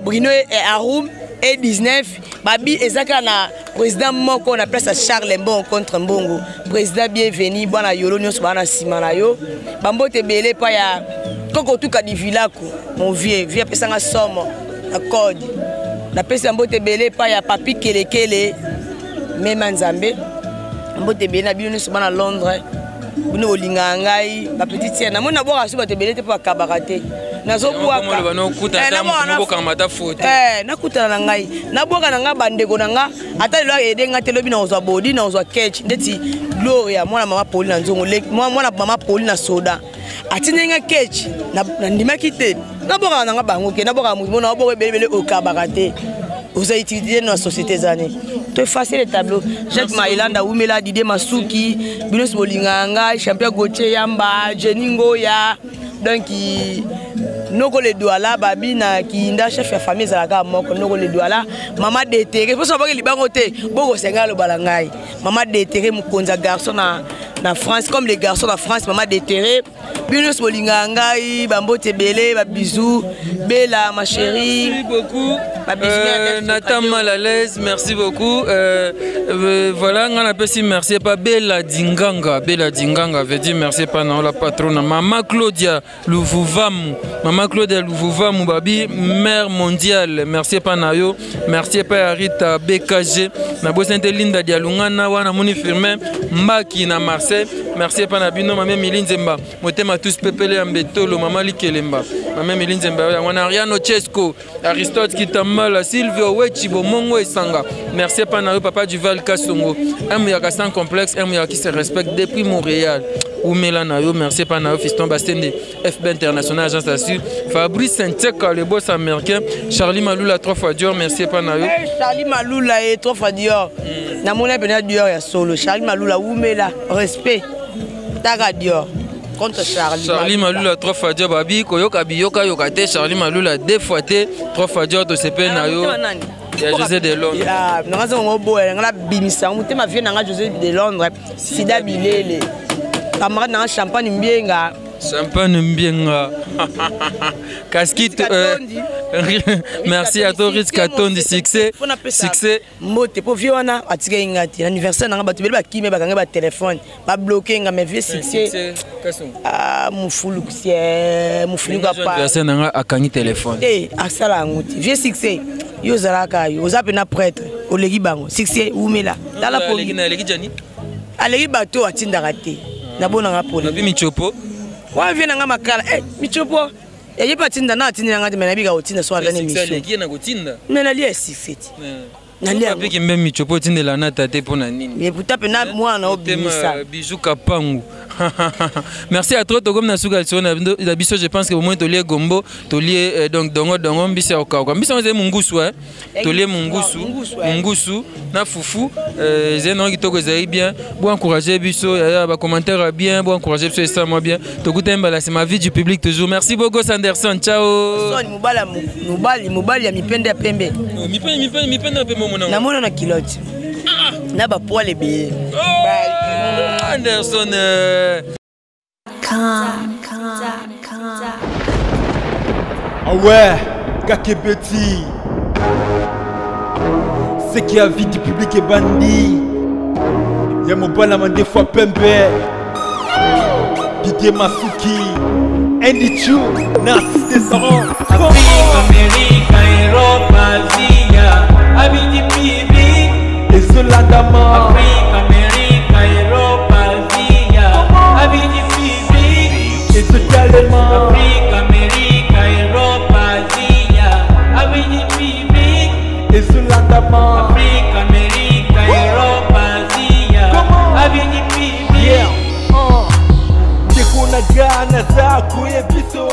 Bruno et Aroum et 19. Babi ezaka na président moko na place à Charles Mbongo contre Mbongo. Président bienvenu bana yolo nyonso bana simana yo. Bambote belé pa ya koko tuka di vilako. Mon vieux pesanga somo na code. Na pesa mbote belé pa ya papi kelekele même Nzambe. Mbote belé na bino nyonso bana Londres. Bino olinga ngai ba petite tienne na mona boka su ba te belé te pa kabarate. Nazokuwa nakutana na ngai naboka na nga bandeko na nga ata lelo edenga te lobi na ozwa bodi na ozwa catch ndeti Gloria mwana mama Pauline na nzongo mwana mama Pauline na soda atinenga catch na ndimaki te naboka na nga bango ke naboka mumo na boka belebele okabaka te vous avez utilisé dans la société zane to effacer les tableaux Jacques Mailanda Oumela Didé Masuki Binos Bolinganga champion Gauthier Yamba Jeningo ya donc noko le douala babi na kinda chef ya famille zalaka moko noko le douala maman déterré pour savoir que libango te boko senga lo balangai maman déterré mukonza garçon na France comme les garçons en France maman déterré Binos Bolinga ngai bambote belé ba bisous bella ma chérie merci beaucoup Nathan Malalaise merci beaucoup Voilà, on appelle si merci pas Bella Dinganga veut dire merci pas non la patronne Maman Claudia Louvuvamu babi mère mondiale merci pas nayo merci pas Rita BKG na bosente Linda Dialungana wana moni firme Mbaki na Marseille merci pas na bino maman Milinzemba motema tous pepele ambetolo maman Likelemba maman Milinzemba wana Ariano Chesco Aristote Kitambala Silvio Wechibo Mongo Esanga merci pas na papa du Val Kasongo un mouyaka sans complexe un mouyaka qui se respecte depuis Montréal Oumela Nayo merci pas Nayo Fiston Bastende FB International Agence Assure Fabrice Saint-Eka le boss américain Charlie Maloula 3 fois Dior merci pas Nayo Charlie Maloula et 3 fois Dior na mona bena Dior ya solo Charlie Maloula Oumela respect Taga Dior contre Charlie Maloula 3 fois Dior babi koyoka biyoka yokate Charlie Maloula 2 fois T 3 fois Dior to sepe Nayo il y a José de Londres. José de Londres. Sida Bilele. Camarade dans champagne mbienga. Champagne mbienga. Casquette. Merci à toi Rich Katondi succès. Succès. Mote pour viona atike ingati. L'anniversaire nanga batu bela ki me bakanga ba téléphone. Ba bloquer nga me vieux succès. Ah mufulu kusie mufulu ka pa. L'anniversaire nanga akangi téléphone. Eh asala nguti. Vieux succès. Yo zalaka yo oza pena prêtre olegi bango succès Oumela tala po legi jani alegi bato atinda raté na bona nga pole na michopo wa vient nga makala michopo ye patinda na atinda nga mena biga otinda so ala ni mission legi na kotinda mena li esifeti Nalia peki mbe michopo tindela na tate pona nini mais puta pena mwana obimisa bijou kapangu. Merci à toi comme na suka sona la biso je pense que au moins to lié gombo to lié donc dongo mbisa okaka mbisa on mungusu to lié mungusu na fufu zeno kitoko zai bien bon encourager biso ya ba commentaire bien bon encourager biso ça moi bien to kutemba là c'est ma vie du public toujours merci beaucoup Sanderson ciao son mobali ya mipende ya pembe mipende pembe mona na mona na kilote na ba poil be Anderson Ah ouais, Kakebeti. C'est qui a vie du public est bandit. Y'a mon balama des fois pembe. Didier Masuki. Andy Chou, Narcisse Descendant. Afrique, Amérique, Europe, Asie, Abidi Bibi. Et Zolandama. Afrique, Amérique, Europe, Asie, Abidi Bibi. Et Zolandama. Afrique, Amérique, Europe, Asie, Abidi Bibi. Et Zolandama. Afrique, Amérique, Europe, Asie, Abidi Bibi. Tekuna gana zako ye biso